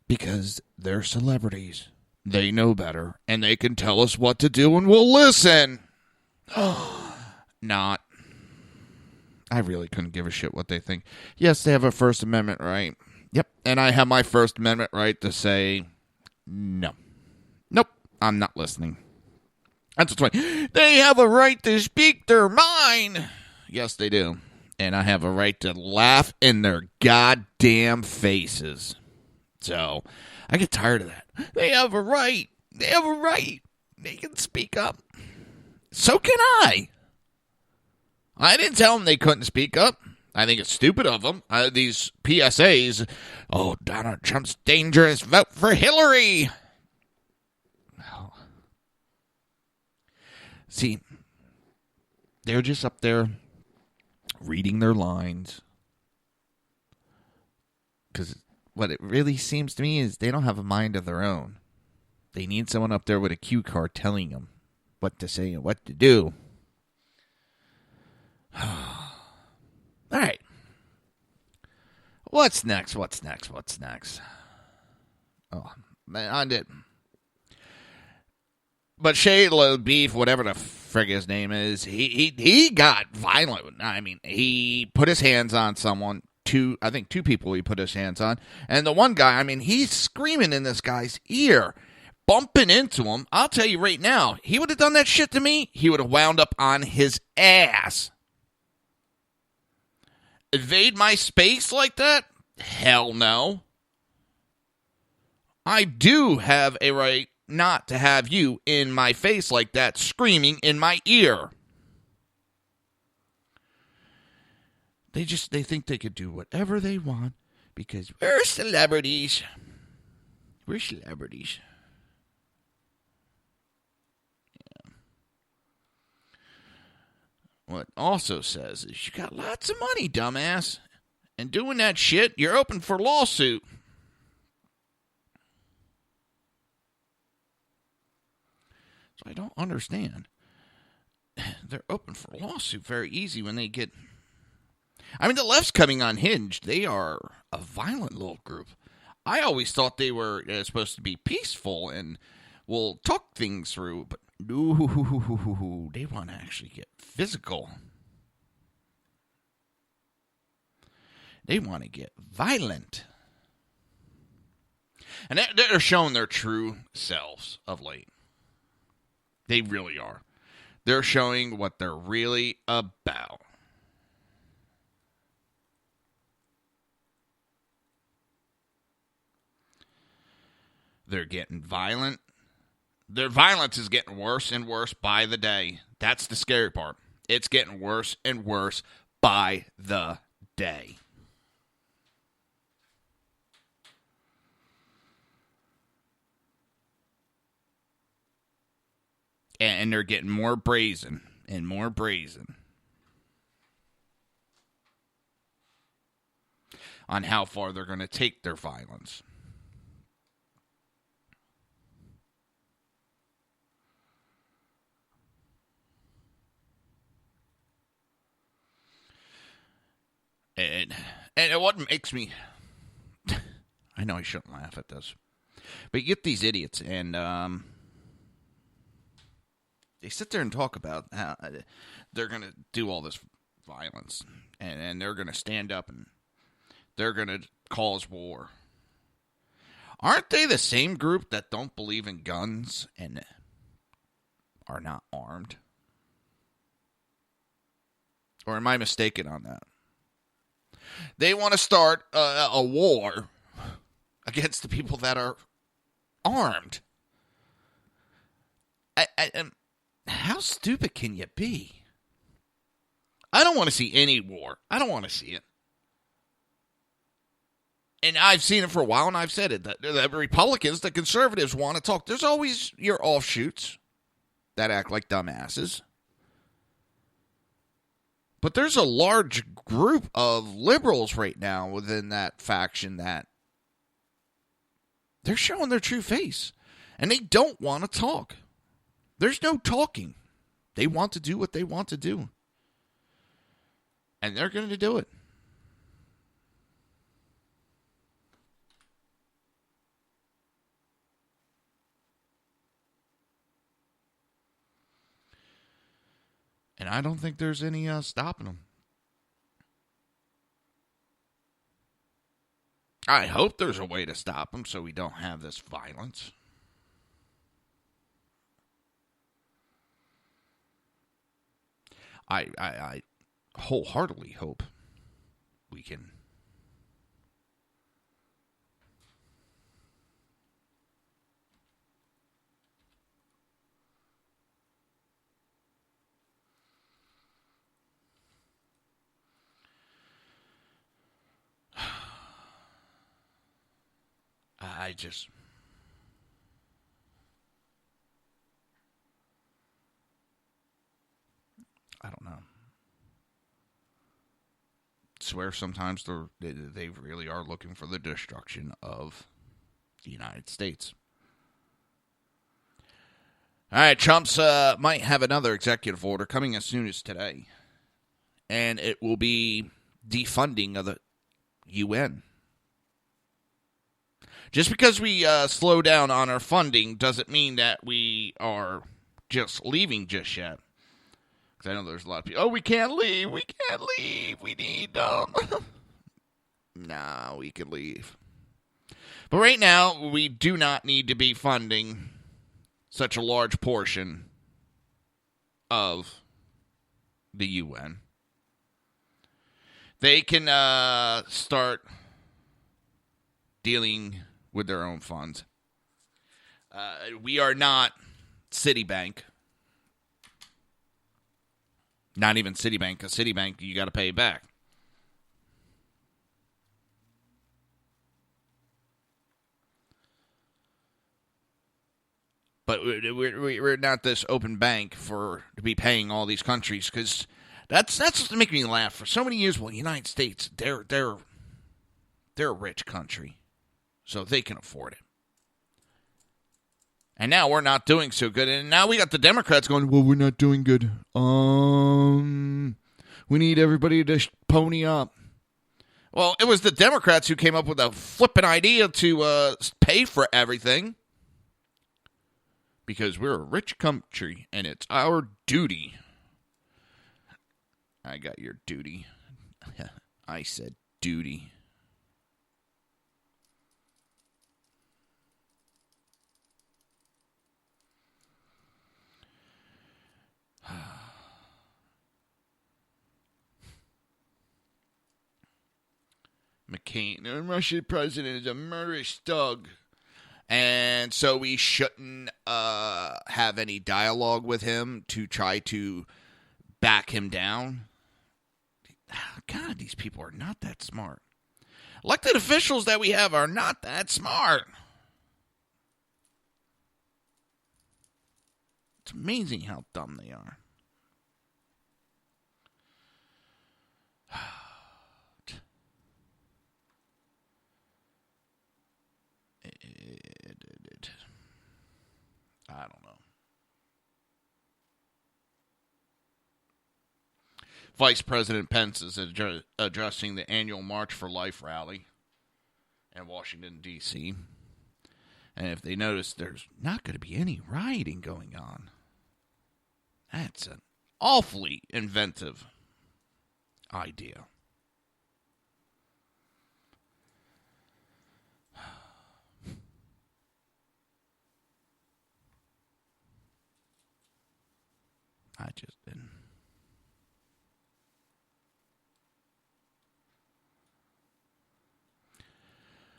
because they're celebrities, they know better, and they can tell us what to do, and we'll listen. Not. I really couldn't give a shit what they think. Yes, they have a First Amendment right. Yep, and I have my First Amendment right to say no. Nope. I'm not listening. That's what's funny. They have a right to speak their mind. Yes, they do. And I have a right to laugh in their goddamn faces. So I get tired of that. They have a right. They have a right. They can speak up. So can I. I didn't tell them they couldn't speak up. I think it's stupid of them. These PSAs, oh, Donald Trump's dangerous, vote for Hillary. Oh. See, they're just up there reading their lines. Because what it really seems to me is they don't have a mind of their own. They need someone up there with a cue card telling them what to say and what to do. All right. What's next? Oh, man, I did. But Shayla Beef, whatever the frig his name is, he got violent. I mean, he put his hands on someone. I think two people he put his hands on. And the one guy, I mean, he's screaming in this guy's ear, bumping into him. I'll tell you right now, he would have done that shit to me, he would have wound up on his ass. Invade my space like that? Hell no. I do have a right not to have you in my face like that, screaming in my ear. They think they could do whatever they want because we're celebrities. We're celebrities. Yeah. What also says is you got lots of money, dumbass. And doing that shit, you're open for lawsuit. So I don't understand. They're open for lawsuit very easy when they get... I mean, the left's coming unhinged. They are a violent little group. I always thought they were supposed to be peaceful and will talk things through, but no, they want to actually get physical. They want to get violent. And they're showing their true selves of late. They really are. They're showing what they're really about. They're getting violent. Their violence is getting worse and worse by the day. That's the scary part. It's getting worse and worse by the day. And they're getting more brazen and more brazen on how far they're going to take their violence. And what makes me... I know I shouldn't laugh at this. But you get these idiots, and they sit there and talk about how they're going to do all this violence. And they're going to stand up, and they're going to cause war. Aren't they the same group that don't believe in guns and are not armed? Or am I mistaken on that? They want to start a war against the people that are armed. How stupid can you be? I don't want to see any war. I don't want to see it. And I've seen it for a while, and I've said it. The Republicans, the conservatives want to talk. There's always your offshoots that act like dumbasses. But there's a large group of liberals right now within that faction that they're showing their true face. And they don't want to talk. There's no talking. They want to do what they want to do. And they're going to do it. And I don't think there's any stopping them. I hope there's a way to stop them so we don't have this violence. I wholeheartedly hope we can don't know. Swear sometimes they really are looking for the destruction of the United States. All right, Trump's might have another executive order coming as soon as today, and it will be defunding of the UN. Just because we slow down on our funding doesn't mean that we are just leaving just yet. Because I know there's a lot of people, we can't leave, we need them. Nah, we can leave. But right now, we do not need to be funding such a large portion of the UN. They can start dealing with their own funds. We are not Citibank. Not even Citibank, because Citibank, you got to pay it back. But we're not this open bank to be paying all these countries, because that's what's making me laugh. For so many years, well, the United States, they're a rich country, so they can afford it. And now we're not doing so good. And now we got the Democrats going, well, we're not doing good. We need everybody to pony up. Well, it was the Democrats who came up with a flippin' idea to pay for everything. Because we're a rich country, and it's our duty. I got your duty. I said duty. McCain, the Russian president, is a murderous thug. And so we shouldn't have any dialogue with him to try to back him down. God, these people are not that smart. Elected officials that we have are not that smart. It's amazing how dumb they are. I don't know. Vice President Pence is addressing the annual March for Life rally in Washington, D.C. And if they notice, there's not going to be any rioting going on. That's an awfully inventive idea. I just didn't.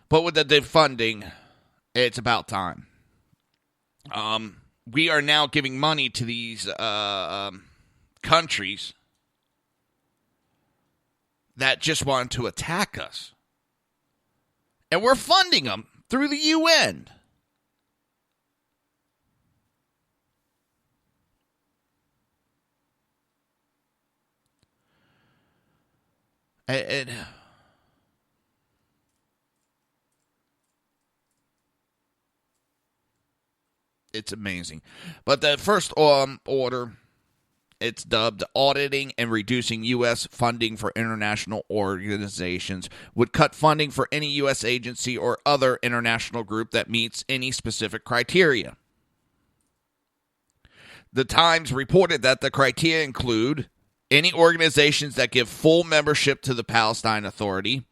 But with the defunding, it's about time. We are now giving money to these countries that just want to attack us. And we're funding them through the UN. It's amazing. But the first order, it's dubbed Auditing and Reducing U.S. Funding for International Organizations, would cut funding for any U.S. agency or other international group that meets any specific criteria. The Times reported that the criteria include any organizations that give full membership to the Palestine Authority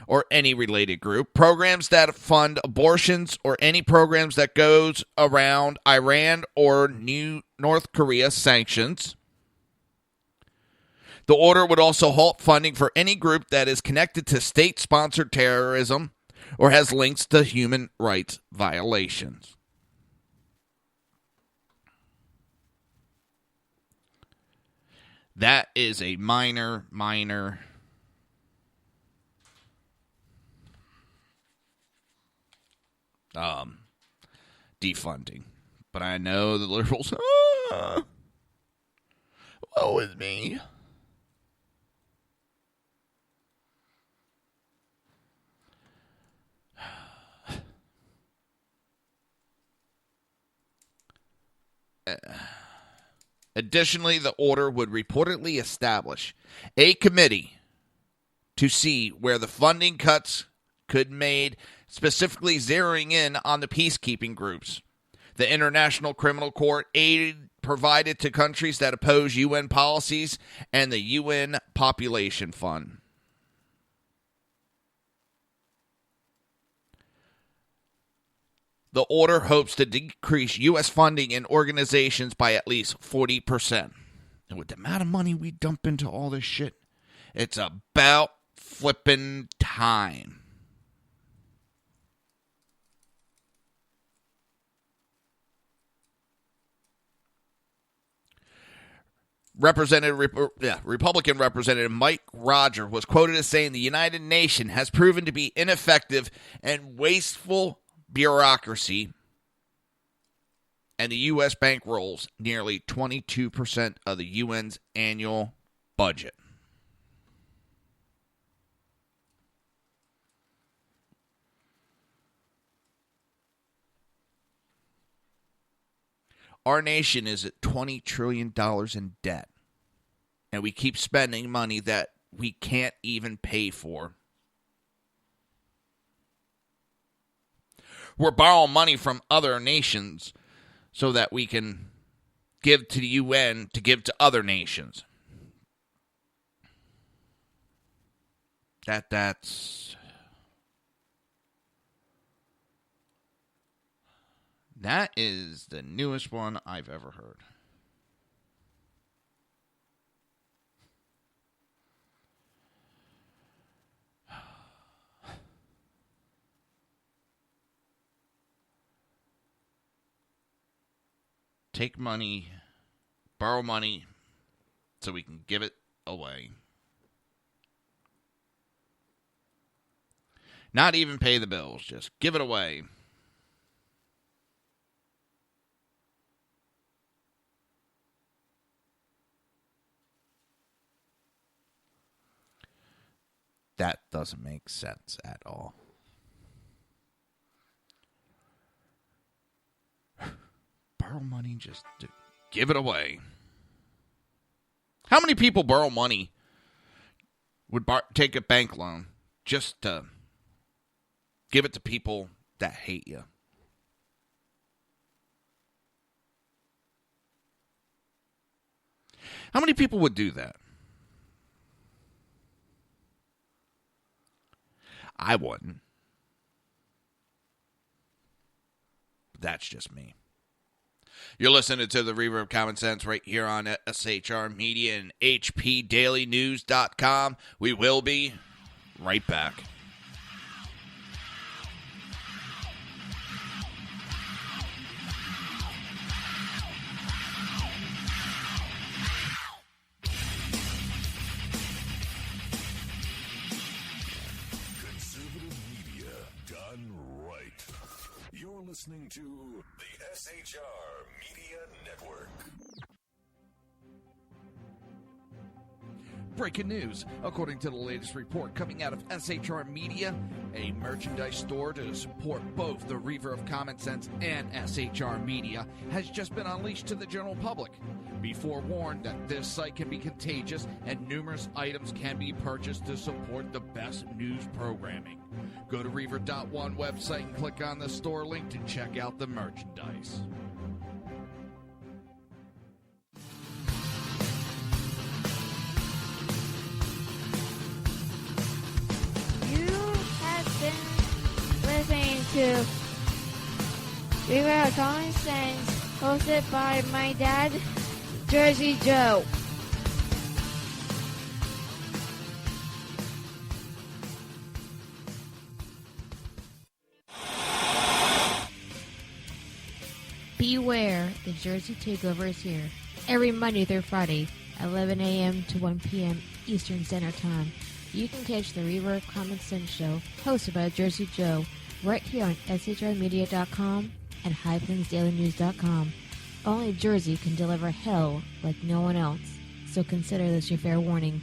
or any related group, programs that fund abortions, or any programs that goes around Iran or North Korea sanctions. The order would also halt funding for any group that is connected to state-sponsored terrorism or has links to human rights violations. That is a minor defunding. But I know the liberals, woe is me. Additionally, the order would reportedly establish a committee to see where the funding cuts could be made, specifically zeroing in on the peacekeeping groups, the International Criminal Court, aid provided to countries that oppose UN policies, and the UN Population Fund. The order hopes to decrease U.S. funding in organizations by at least 40%. And with the amount of money we dump into all this shit, it's about flipping time. Republican Representative Mike Rogers was quoted as saying the United Nations has proven to be ineffective and wasteful bureaucracy, and the U.S. bankrolls nearly 22% of the UN's annual budget. Our nation is at $20 trillion in debt, and we keep spending money that we can't even pay for. We're borrowing money from other nations so that we can give to the UN to give to other nations. That is the newest one I've ever heard. Take money, borrow money, so we can give it away. Not even pay the bills, just give it away. That doesn't make sense at all. Borrow money just to give it away. How many people borrow money, would take a bank loan just to give it to people that hate you? How many people would do that? I wouldn't. That's just me. You're listening to the Reaver of Common Sense right here on SHR Media and HPDailyNews.com. We will be right back. Conservative media done right. You're listening to the SHR Media Network. Breaking news. According to the latest report coming out of SHR Media, a merchandise store to support both the Reaver of Common Sense and SHR Media has just been unleashed to the general public. Be forewarned that this site can be contagious and numerous items can be purchased to support the best news programming. Go to Reaver.one website and click on the store link to check out the merchandise. Listening to Reaver of Common Sense, hosted by my dad, Jersey Joe. Beware, the Jersey Takeover is here. Every Monday through Friday, 11 a.m. to 1 p.m. Eastern Standard Time. You can catch the Reaver of Common Sense show, hosted by Jersey Joe, right here on shrmedia.com and highplains.dailynews.com. Only Jersey can deliver hell like no one else, so consider this your fair warning.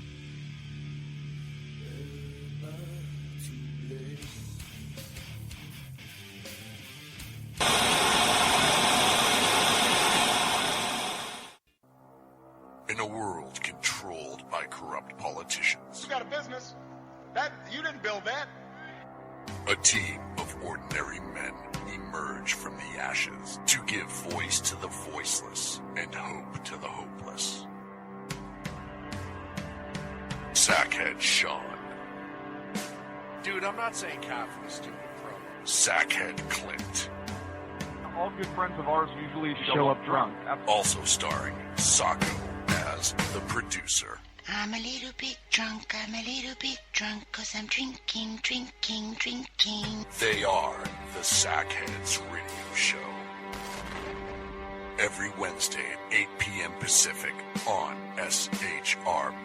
In a world controlled by corrupt politicians, You got a business. That you didn't build that. a team of ordinary men emerge from the ashes to give voice to the voiceless and hope to the hopeless. Sackhead Sean, Dude, I'm not saying cat for the stupid pro. Sackhead Clint, All good friends of ours usually show up drunk. also starring Sacco as the producer. I'm a little bit drunk, I'm a little bit drunk, 'cause I'm drinking, drinking, drinking. They are the Sackheads Radio Show. Every Wednesday at 8 p.m. Pacific on shrmedia.com.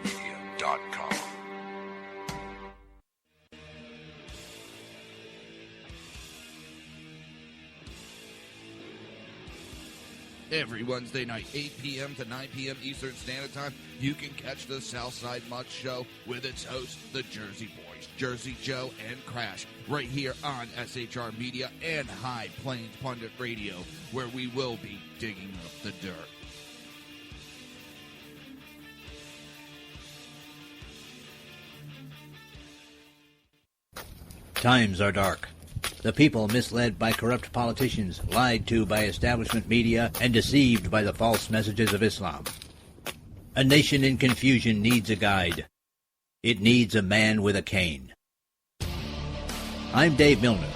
Every Wednesday night, 8 p.m. to 9 p.m. Eastern Standard Time, you can catch the Southside Mutt Show with its hosts, the Jersey Boys, Jersey Joe and Crash, right here on SHR Media and High Plains Pundit Radio, where we will be digging up the dirt. Times are dark. The people misled by corrupt politicians, lied to by establishment media, and deceived by the false messages of Islam. A nation in confusion needs a guide. It needs a man with a cane. I'm Dave Milner.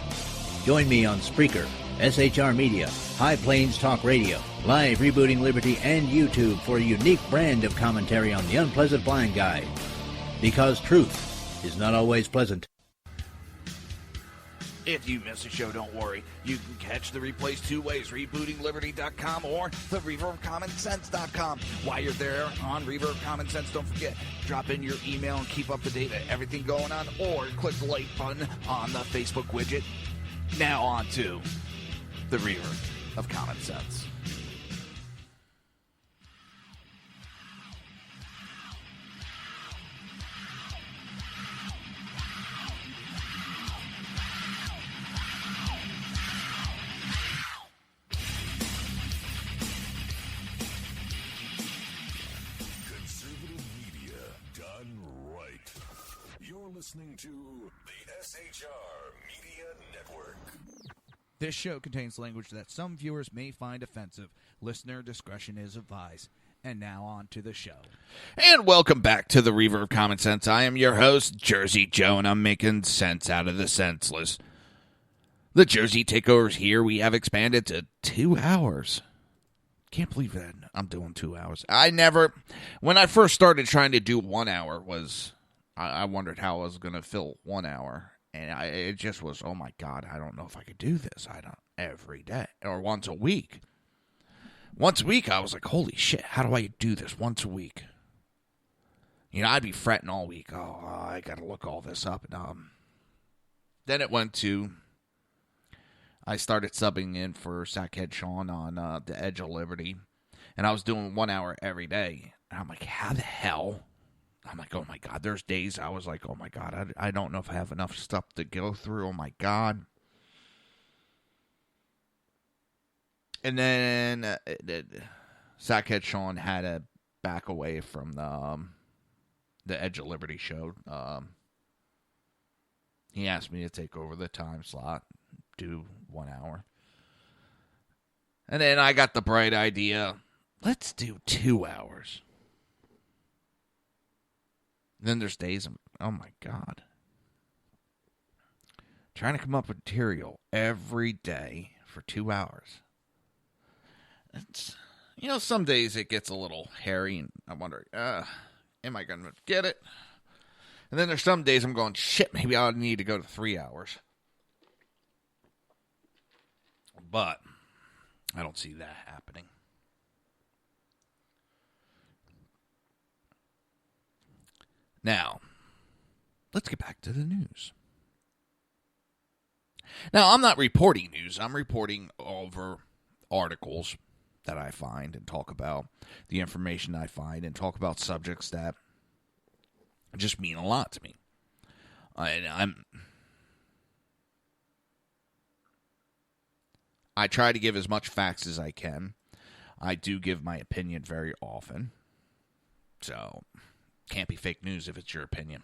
Join me on Spreaker, SHR Media, High Plains Talk Radio, Live Rebooting Liberty, and YouTube for a unique brand of commentary on the unpleasant blind guy. Because truth is not always pleasant. If you miss a show, don't worry. You can catch the replays two ways, rebootingliberty.com or the Reaver of Common Sense.com. While you're there on Reaver of Common Sense, don't forget, drop in your email and keep up to date with everything going on, or click the like button on the Facebook widget. Now on to the Reaver of Common Sense. Listening to the SHR Media Network. This show contains language that some viewers may find offensive. Listener discretion is advised. And now on to the show. And welcome back to the Reaver of Common Sense. I am your host, Jersey Joe, and I'm making sense out of the senseless. The Jersey Takeover's here. We have expanded to 2 hours. Can't believe that I'm doing 2 hours. When I first started trying to do 1 hour I wondered how I was going to fill 1 hour, and it just was, oh my God, I don't know if I could do this. Every day, or once a week. Once a week, I was like, holy shit, how do I do this once a week? You know, I'd be fretting all week. Oh, I got to look all this up. And, then it went to, I started subbing in for Sackhead Sean on the Edge of Liberty, and I was doing 1 hour every day. And I'm like, how the hell? I'm like, oh my God, there's days I was like, oh my God, I don't know if I have enough stuff to go through. Oh my God. And then Sackhead Sean had to back away from the Edge of Liberty show. He asked me to take over the time slot, do 1 hour. And then I got the bright idea, let's do 2 hours. Then there's days, oh my God. Trying to come up with material every day for 2 hours. It's, some days it gets a little hairy, and I'm wondering, am I going to get it? And then there's some days I'm going, shit, maybe I need to go to 3 hours. But I don't see that happening. Now, let's get back to the news. Now, I'm not reporting news. I'm reporting over articles that I find and talk about the information I find and talk about subjects that just mean a lot to me. I try to give as much facts as I can. I do give my opinion very often. So, can't be fake news if it's your opinion.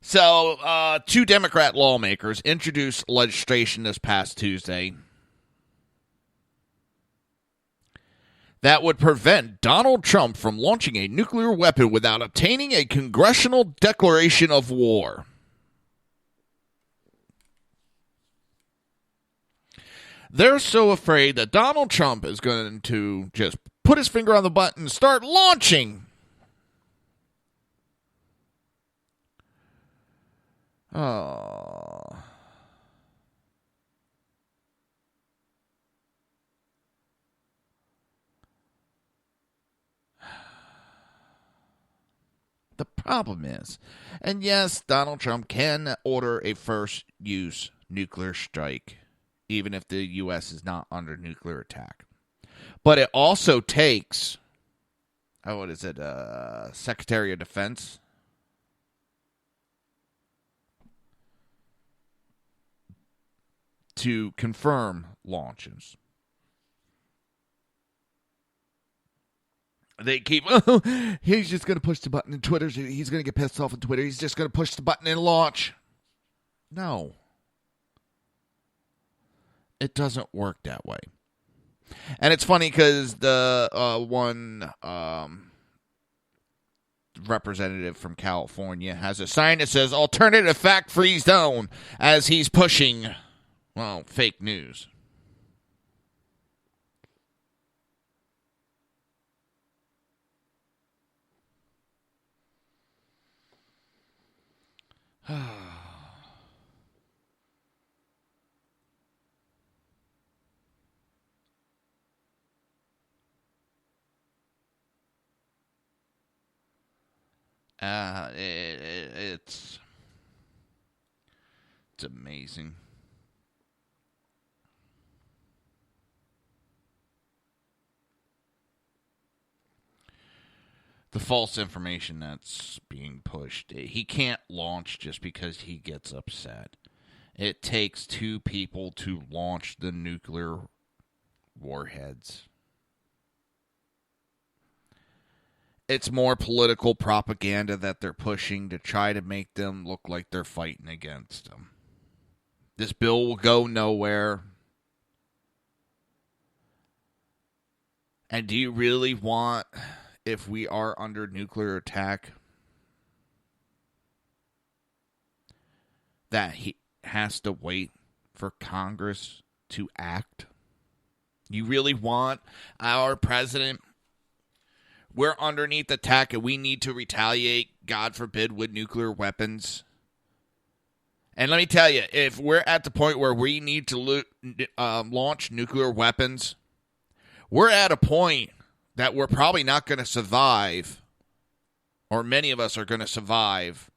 So, 2 Democrat lawmakers introduced legislation this past Tuesday that would prevent Donald Trump from launching a nuclear weapon without obtaining a congressional declaration of war. They're so afraid that Donald Trump is going to just put his finger on the button and start launching. Oh. The problem is, and yes, Donald Trump can order a first-use nuclear strike, even if the U.S. is not under nuclear attack. But it also takes, Secretary of Defense? To confirm launches. They keep, he's just going to push the button in Twitter. He's going to get pissed off on Twitter. He's just going to push the button and launch. No. It doesn't work that way. And it's funny because the one representative from California has a sign that says alternative fact-free zone as he's pushing, well, fake news. It's amazing. The false information that's being pushed. He can't launch just because he gets upset. It takes 2 people to launch the nuclear warheads. It's more political propaganda that they're pushing to try to make them look like they're fighting against them. This bill will go nowhere. And do you really want, if we are under nuclear attack, that he has to wait for Congress to act? You really want our president, we're underneath attack and we need to retaliate, God forbid, with nuclear weapons? And let me tell you, if we're at the point where we need to launch nuclear weapons, we're at a point that we're probably not going to survive, or many of us are going to survive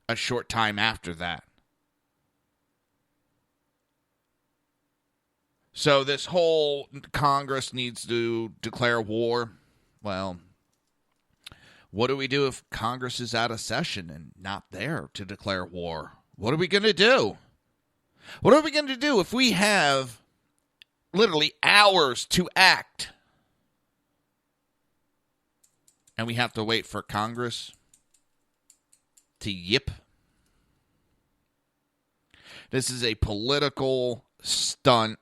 a short time after that. So this whole Congress needs to declare war. Well, what do we do if Congress is out of session and not there to declare war? What are we going to do? What are we going to do if we have literally hours to act and we have to wait for Congress to yip? This is a political stunt.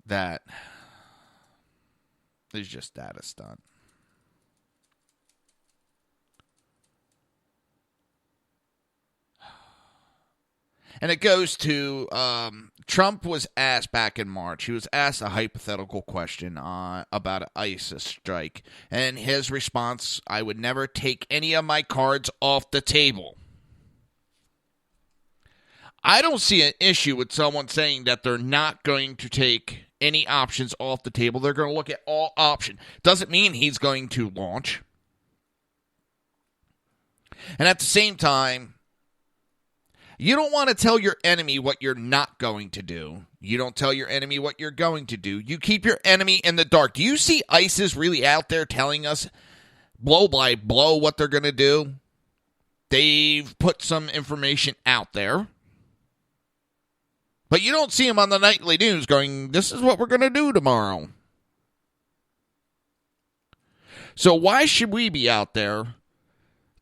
That is just that a stunt. And it goes to Trump was asked back in March. He was asked a hypothetical question about an ISIS strike. And his response, I would never take any of my cards off the table. I don't see an issue with someone saying that they're not going to take any options off the table. They're going to look at all options. Doesn't mean he's going to launch. And at the same time, you don't want to tell your enemy what you're not going to do. You don't tell your enemy what you're going to do. You keep your enemy in the dark. Do you see ISIS really out there telling us blow by blow what they're going to do? They've put some information out there. But you don't see them on the nightly news going, this is what we're going to do tomorrow. So why should we be out there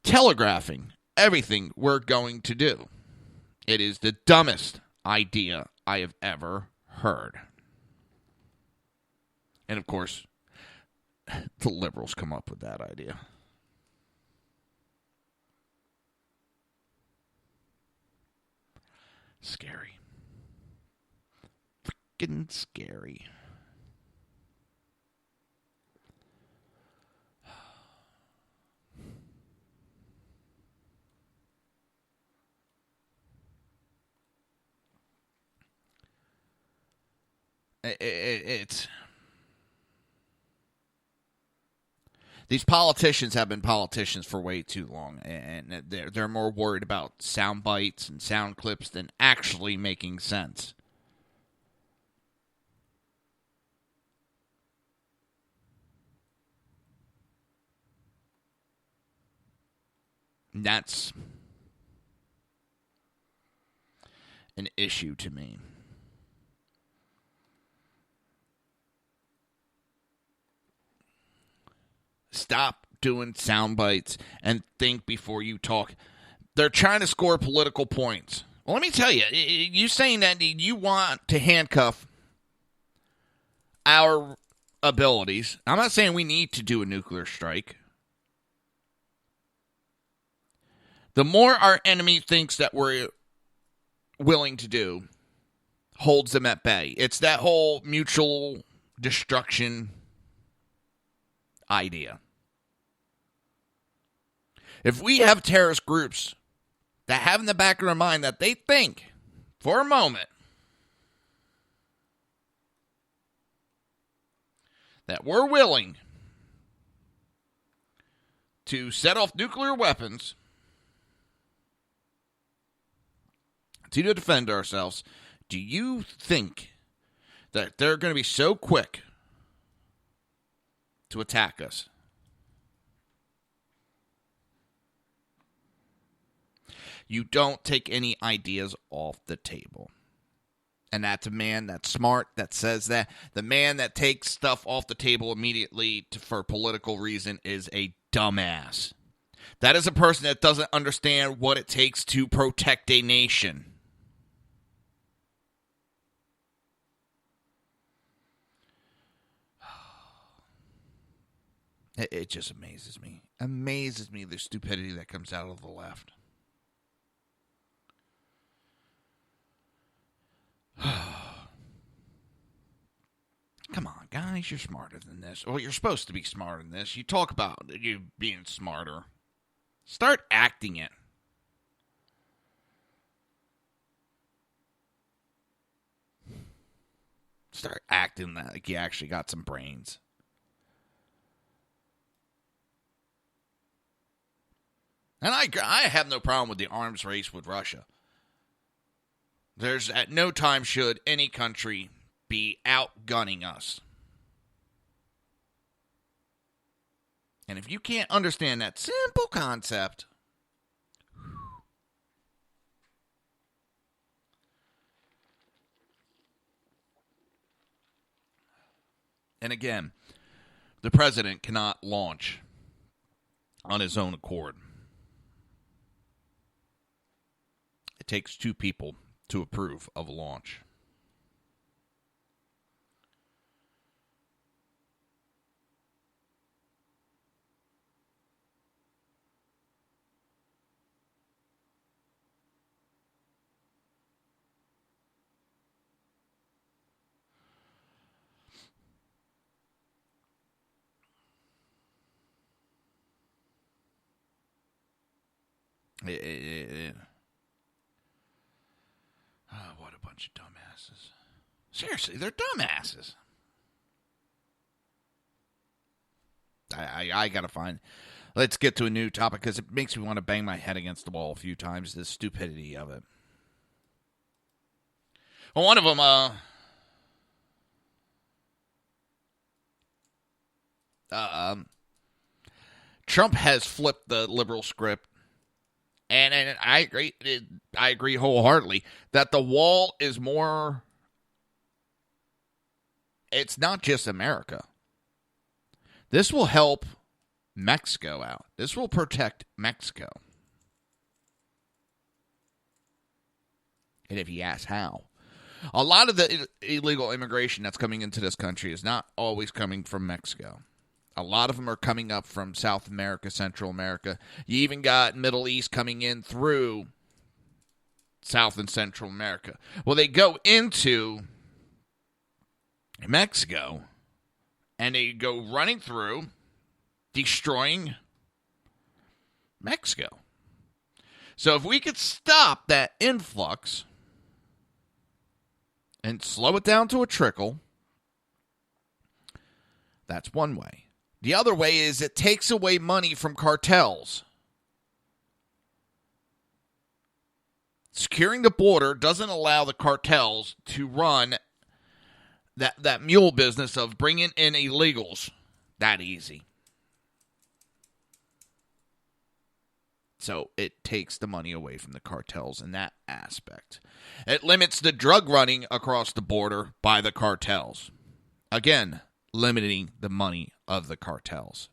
telegraphing everything we're going to do? It is the dumbest idea I have ever heard. And of course, the liberals come up with that idea. Scary. Freaking scary. It's these politicians have been politicians for way too long, and they're more worried about sound bites and sound clips than actually making sense. And that's an issue to me. Stop doing sound bites and think before you talk. They're trying to score political points. Well, let me tell you, you saying that you want to handcuff our abilities. I'm not saying we need to do a nuclear strike. The more our enemy thinks that we're willing to do, holds them at bay. It's that whole mutual destruction idea. If we have terrorist groups that have in the back of their mind that they think for a moment that we're willing to set off nuclear weapons to defend ourselves, do you think that they're going to be so quick to attack us? You don't take any ideas off the table. And that's a man that's smart, that says that. The man that takes stuff off the table immediately for political reason is a dumbass. That is a person that doesn't understand what it takes to protect a nation. It just amazes me. Amazes me the stupidity that comes out of the left. Come on, guys, you're smarter than this. Well, you're supposed to be smarter than this. You talk about you being smarter. Start acting it. Start acting like you actually got some brains. And I have no problem with the arms race with Russia. There's at no time should any country be outgunning us. And if you can't understand that simple concept, and again, the president cannot launch on his own accord. It takes two people to approve of a launch. What a bunch of dumbasses. Seriously, they're dumbasses. I gotta find. Let's get to a new topic because it makes me want to bang my head against the wall a few times. The stupidity of it. Well, one of them, Trump has flipped the liberal script, and I agree. I agree wholeheartedly that the wall is more. It's not just America. This will help Mexico out. This will protect Mexico. And if you ask how, a lot of the illegal immigration that's coming into this country is not always coming from Mexico. A lot of them are coming up from South America, Central America. You even got Middle East coming in through South and Central America. Well, they go into Mexico, and they go running through, destroying Mexico. So if we could stop that influx and slow it down to a trickle, that's one way. The other way is it takes away money from cartels. Securing the border doesn't allow the cartels to run that mule business of bringing in illegals that easy. So it takes the money away from the cartels in that aspect. It limits the drug running across the border by the cartels. Again, limiting the money of the cartels.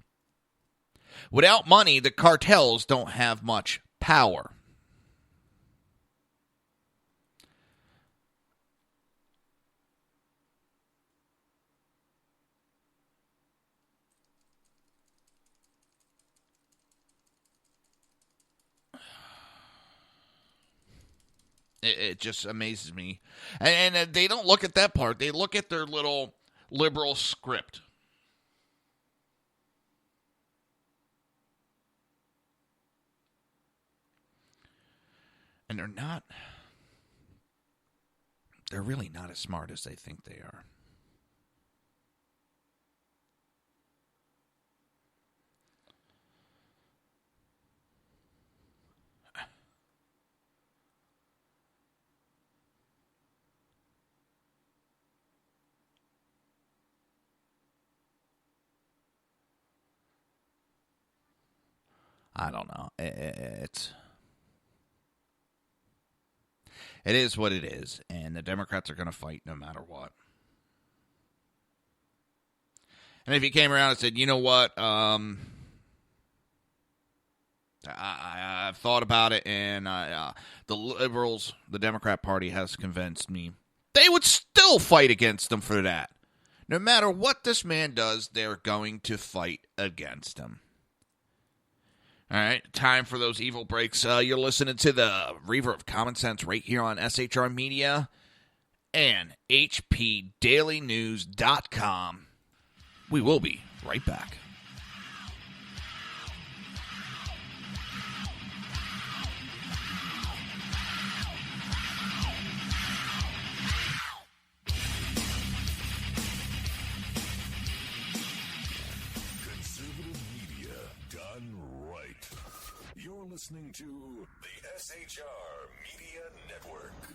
Without money, the cartels don't have much power. It just amazes me. And they don't look at that part. They look at their little liberal script. And they're really not as smart as they think they are. I don't know. It is what it is, and the Democrats are going to fight no matter what. And if you came around and said, you know what, I've thought about it, and the liberals, the Democrat Party has convinced me, they would still fight against them for that. No matter what this man does, they're going to fight against him. All right, time for those evil breaks. You're listening to the Reaver of Common Sense right here on SHR Media and HPDailyNews.com. We will be right back. Listening to the SHR Media Network.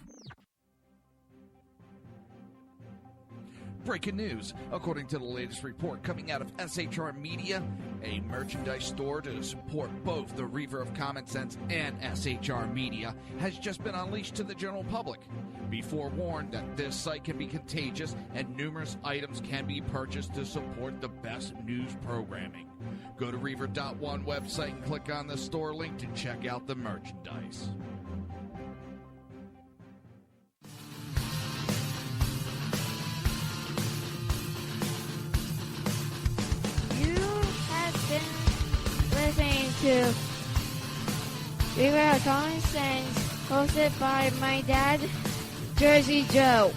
Breaking news. According to the latest report coming out of SHR Media, a merchandise store to support both the Reaver of Common Sense and SHR Media has just been unleashed to the general public. Be forewarned that this site can be contagious and numerous items can be purchased to support the best news programming. Go to Reaver.one website and click on the store link to check out the merchandise. You have been listening to Reaver of Common Sense, hosted by my dad, Jersey Joe.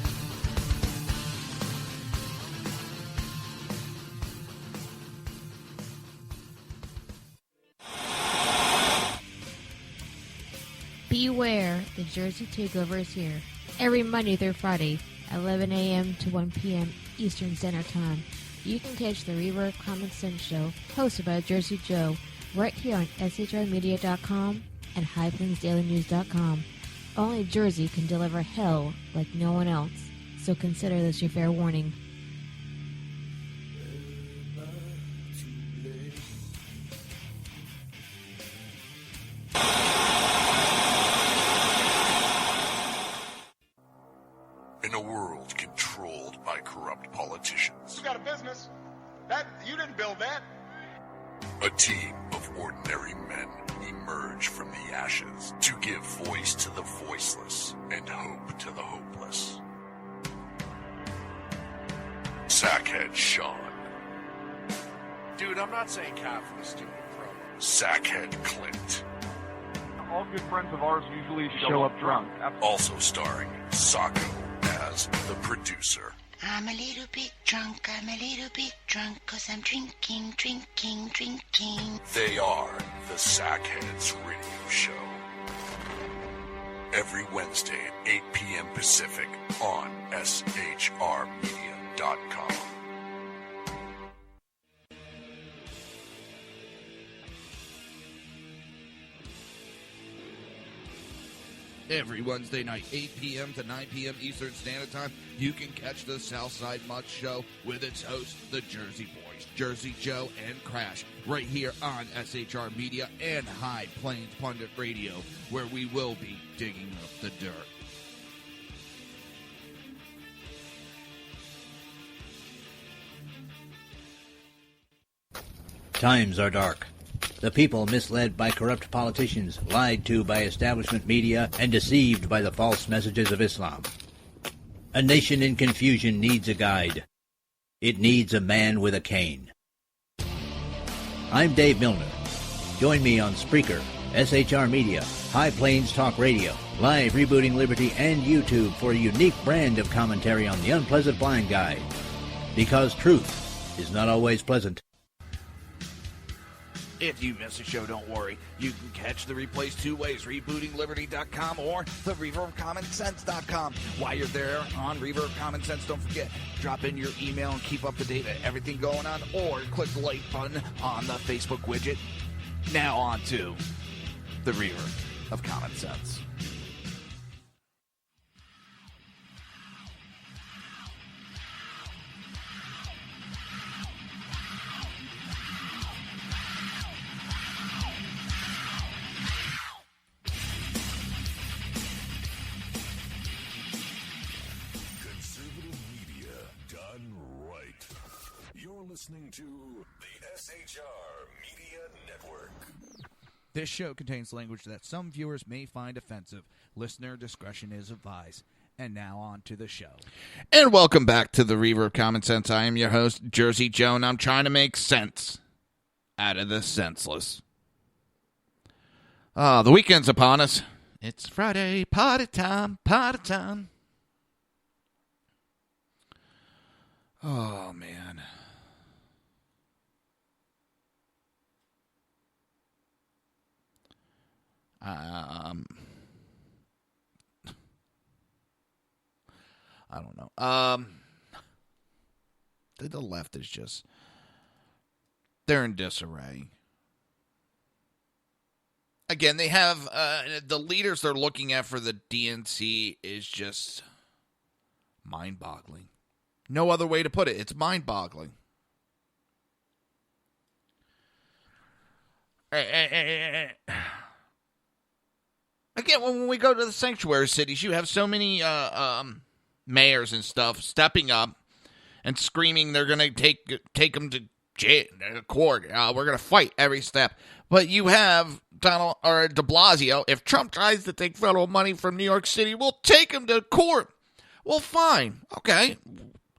Beware, the Jersey Takeover is here. Every Monday through Friday, 11 a.m. to 1 p.m. Eastern Standard Time. You can catch the Reaver of Common Sense show, hosted by Jersey Joe, right here on shrmedia.com and highplainsdailynews.com. Only Jersey can deliver hell like no one else, so consider this your fair warning. In a world controlled by corrupt politicians, You got a business. That you didn't build that. a team of ordinary men emerge from the ashes to give voice to the voiceless and hope to the hopeless. Sackhead Sean, Dude, I'm not saying cap for the stupid program. Sackhead Clint, All good friends of ours usually show up drunk. also starring Sacco as the producer. I'm a little bit drunk, I'm a little bit drunk, 'cause I'm drinking, drinking, drinking. They are the Sackheads Radio Show. Every Wednesday at 8 p.m. Pacific on shrmedia.com. Every Wednesday night, 8 p.m. to 9 p.m. Eastern Standard Time, you can catch the Southside Mutt Show with its hosts, the Jersey Boys, Jersey Joe and Crash, right here on SHR Media and High Plains Pundit Radio, where we will be digging up the dirt. Times are dark. The people misled by corrupt politicians, lied to by establishment media, and deceived by the false messages of Islam. A nation in confusion needs a guide. It needs a man with a cane. I'm Dave Milner. Join me on Spreaker, SHR Media, High Plains Talk Radio, Live Rebooting Liberty, and YouTube for a unique brand of commentary on the unpleasant blind guide. Because truth is not always pleasant. If you miss a show, don't worry. You can catch the replays two ways, rebootingliberty.com or the reaverofcommonsense.com. While you're there on Reaver of Common Sense, don't forget, drop in your email and keep up to date with everything going on, or click the like button on the Facebook widget. Now on to the Reaver of Common Sense. Listening to the SHR Media Network. This show contains language that some viewers may find offensive. Listener discretion is advised. And now on to the show. And welcome back to the Reaver of Common Sense. I am your host, Jersey Joe, and I'm trying to make sense out of the senseless. The weekend's upon us. It's Friday, party time, party time. Oh, man. I don't know. The left is just, they're in disarray. Again, they have, the leaders they're looking at for the DNC is just mind-boggling. No other way to put it. It's mind-boggling. Again, when we go to the sanctuary cities, you have so many mayors and stuff stepping up and screaming they're going to take them to jail, court. We're going to fight every step. But you have Donald or De Blasio. If Trump tries to take federal money from New York City, we'll take him to court. Well, fine. Okay.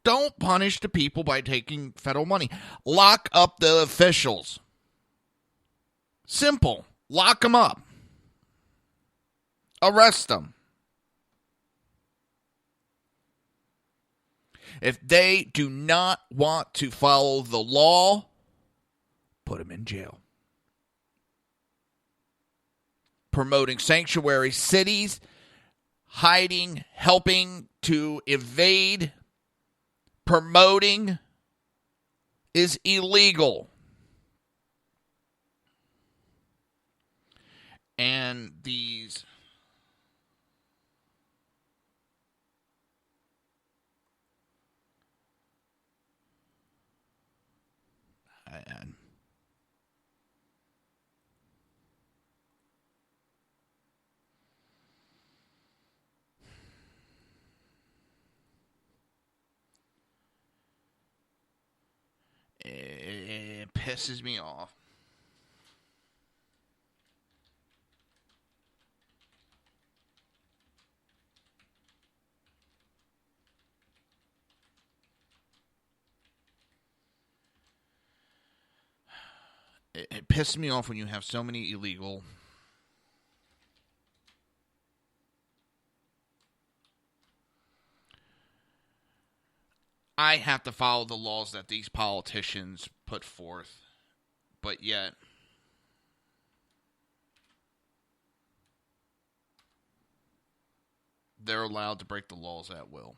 Don't punish the people by taking federal money. Lock up the officials. Simple. Lock them up. Arrest them. If they do not want to follow the law, put them in jail. Promoting sanctuary cities, hiding, helping to evade, promoting is illegal. And these it pisses me off. It pisses me off when you have so many illegal I have to follow the laws that these politicians put forth, but yet they're allowed to break the laws at will.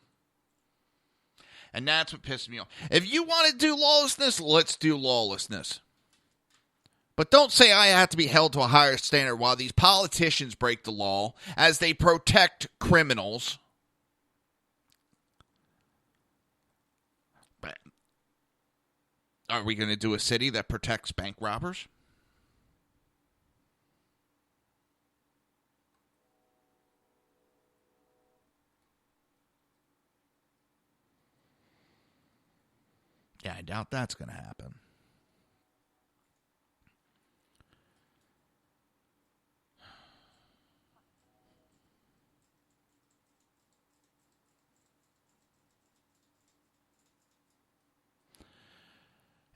And that's what pisses me off. If you want to do lawlessness, let's do lawlessness. But don't say I have to be held to a higher standard while these politicians break the law as they protect criminals. But are we going to do a city that protects bank robbers? Yeah, I doubt that's going to happen.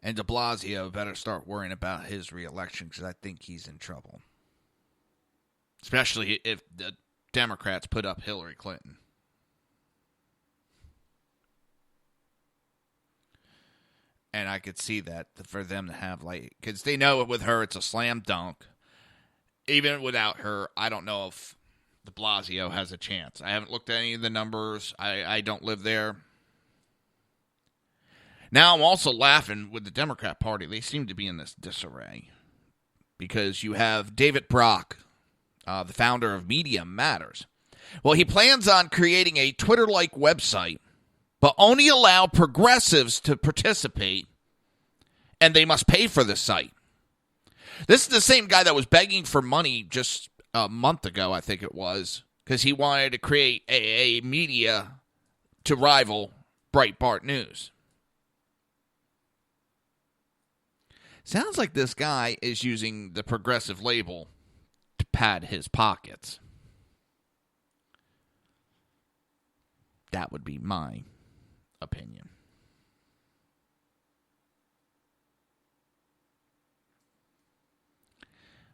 And de Blasio better start worrying about his reelection because I think he's in trouble. Especially if the Democrats put up Hillary Clinton. And I could see that for them to have, like, because they know with her it's a slam dunk. Even without her, I don't know if de Blasio has a chance. I haven't looked at any of the numbers. I don't live there. Now I'm also laughing with the Democrat Party. They seem to be in this disarray. Because you have David Brock, the founder of Media Matters. Well, he plans on creating a Twitter-like website, but only allow progressives to participate, and they must pay for the site. This is the same guy that was begging for money just a month ago, I think it was, because he wanted to create a media to rival Breitbart News. Sounds like this guy is using the progressive label to pad his pockets. That would be my opinion.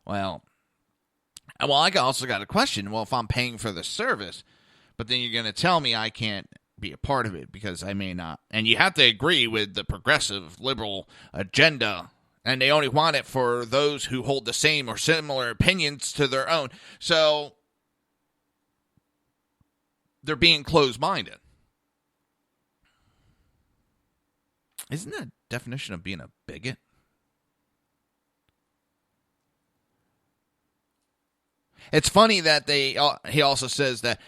Well, I also got a question. Well, if I'm paying for the service, but then you're going to tell me I can't be a part of it because I may not. And you have to agree with the progressive liberal agenda, and they only want it for those who hold the same or similar opinions to their own. So they're being closed-minded. Isn't that a definition of being a bigot? It's funny that he also says that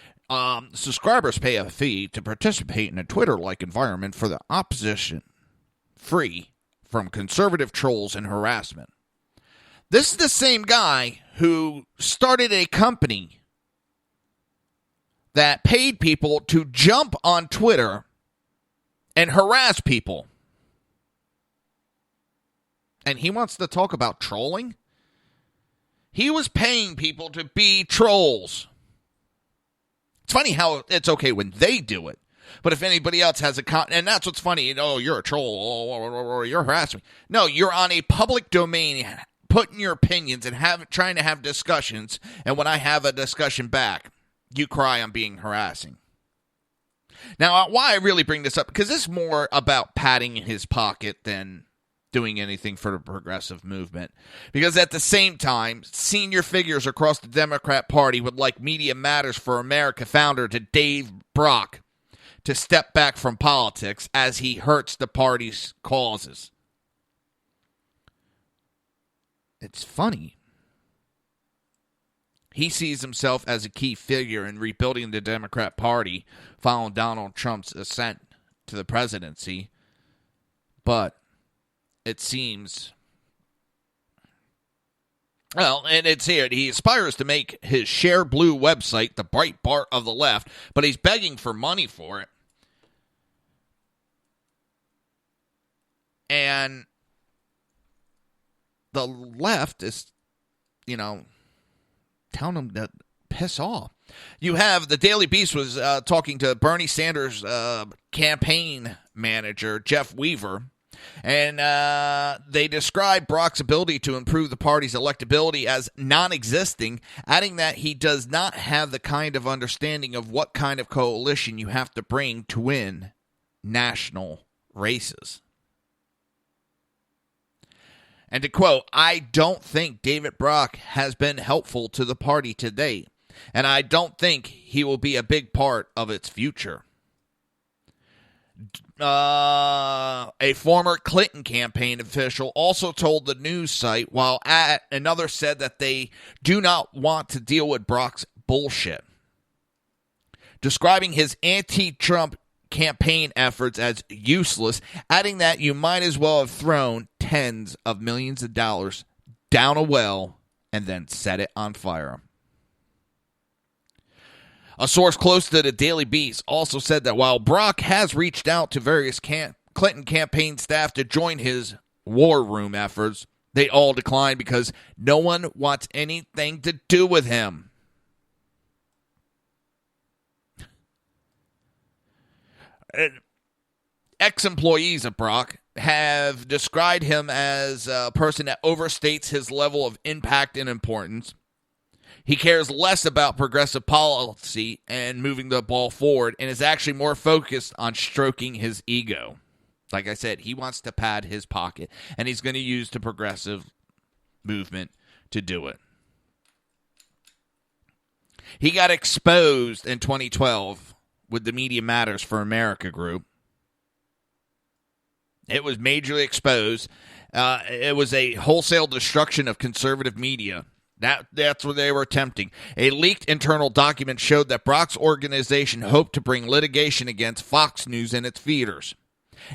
subscribers pay a fee to participate in a Twitter-like environment for the opposition, free from conservative trolls and harassment. This is the same guy who started a company that paid people to jump on Twitter and harass people. And he wants to talk about trolling? He was paying people to be trolls. It's funny how it's okay when they do it. But if anybody else has and that's what's funny, you're a troll, or you're harassing me. No, you're on a public domain, putting your opinions and trying to have discussions. And when I have a discussion back, you cry I'm being harassing. Now, why I really bring this up, because this is more about padding his pocket than doing anything for the progressive movement. Because at the same time, senior figures across the Democrat Party would like Media Matters for America founder to Dave Brock to step back from politics as he hurts the party's causes. It's funny. He sees himself as a key figure in rebuilding the Democrat Party following Donald Trump's ascent to the presidency. But it seems, well, and it's here. He aspires to make his Share Blue website the Breitbart of the left, but he's begging for money for it. And the left is, telling him to piss off. You have the Daily Beast was talking to Bernie Sanders' campaign manager, Jeff Weaver, and they described Brock's ability to improve the party's electability as non-existing, adding that he does not have the kind of understanding of what kind of coalition you have to bring to win national races. And to quote, "I don't think David Brock has been helpful to the party to date, and I don't think he will be a big part of its future." A former Clinton campaign official also told the news site, while another said that they do not want to deal with Brock's bullshit, describing his anti-Trump campaign efforts as useless, adding that you might as well have thrown tens of millions of dollars down a well and then set it on fire. A source close to the Daily Beast also said that while Brock has reached out to various Clinton campaign staff to join his war room efforts, they all declined because no one wants anything to do with him. Ex-employees of Brock have described him as a person that overstates his level of impact and importance. He cares less about progressive policy and moving the ball forward and is actually more focused on stroking his ego. Like I said, he wants to pad his pocket, and he's going to use the progressive movement to do it. He got exposed in 2012 with the Media Matters for America group. It was majorly exposed. It was a wholesale destruction of conservative media. That's what they were attempting. A leaked internal document showed that Brock's organization hoped to bring litigation against Fox News and its feeders.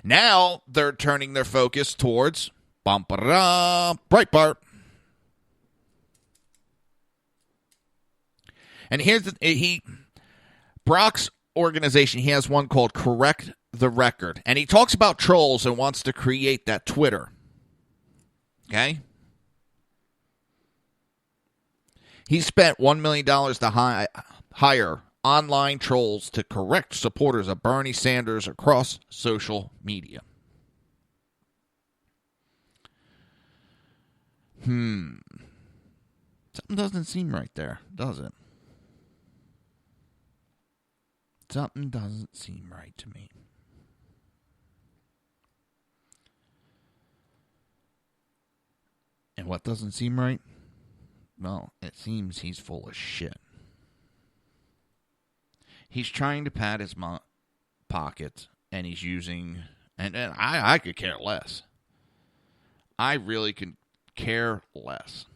Now they're turning their focus towards Breitbart. And here's Brock's organization, he has one called Correct the Record. And he talks about trolls and wants to create that Twitter. Okay? He spent $1 million to hire online trolls to correct supporters of Bernie Sanders across social media. Something doesn't seem right there, does it? Something doesn't seem right to me. And what doesn't seem right? Well, it seems he's full of shit. He's trying to pad his pockets, and he's using... And I could care less. I really could care less.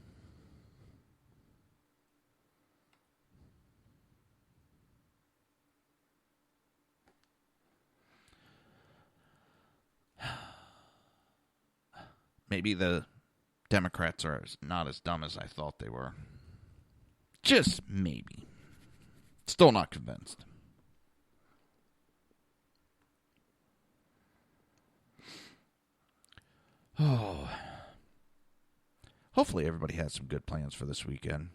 Maybe the Democrats are not as dumb as I thought they were. Just maybe. Still not convinced. Oh. Hopefully everybody has some good plans for this weekend.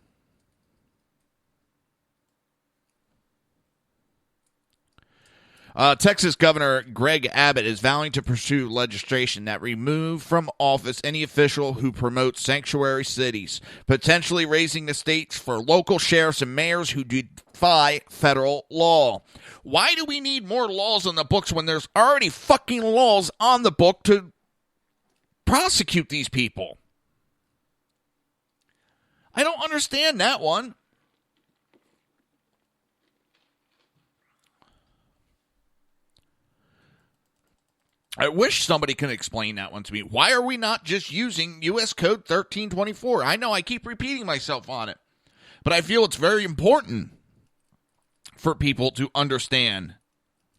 Texas Governor Greg Abbott is vowing to pursue legislation that remove from office any official who promotes sanctuary cities, potentially raising the stakes for local sheriffs and mayors who defy federal law. Why do we need more laws on the books when there's already fucking laws on the book to prosecute these people. I don't understand that one. I wish somebody could explain that one to me. Why are we not just using U.S. Code 1324? I know I keep repeating myself on it, but I feel it's very important for people to understand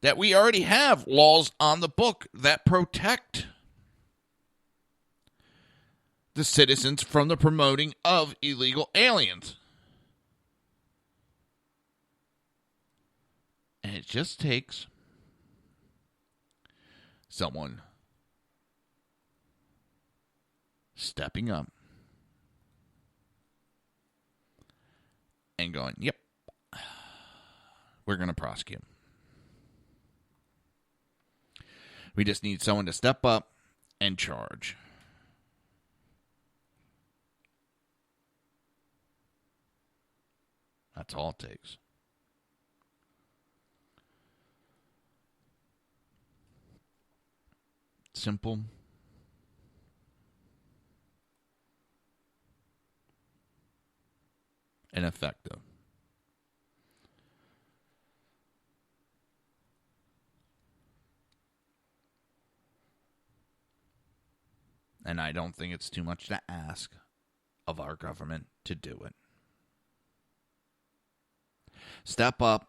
that we already have laws on the book that protect the citizens from the promoting of illegal aliens. And it just takes someone stepping up and going, yep, we're going to prosecute. We just need someone to step up and charge. That's all it takes. Simple. And effective. And I don't think it's too much to ask of our government to do it. Step up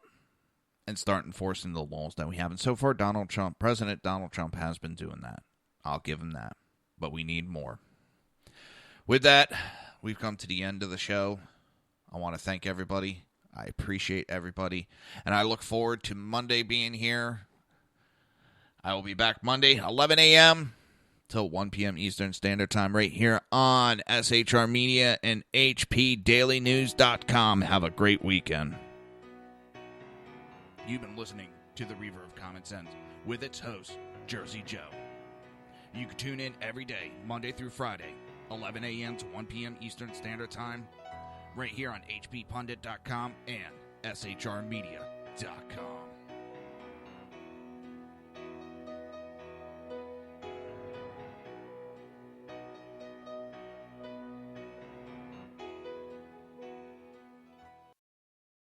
and start enforcing the laws that we have. And so far, President Donald Trump has been doing that. I'll give him that. But we need more. With that, we've come to the end of the show. I want to thank everybody. I appreciate everybody. And I look forward to Monday being here. I will be back Monday, 11 a.m. till 1 p.m. Eastern Standard Time right here on SHR Media and HPDailyNews.com. Have a great weekend. You've been listening to the Reaver of Common Sense with its host, Jersey Joe. You can tune in every day, Monday through Friday, 11 a.m. to 1 p.m. Eastern Standard Time, right here on HPPundit.com and SHRmedia.com.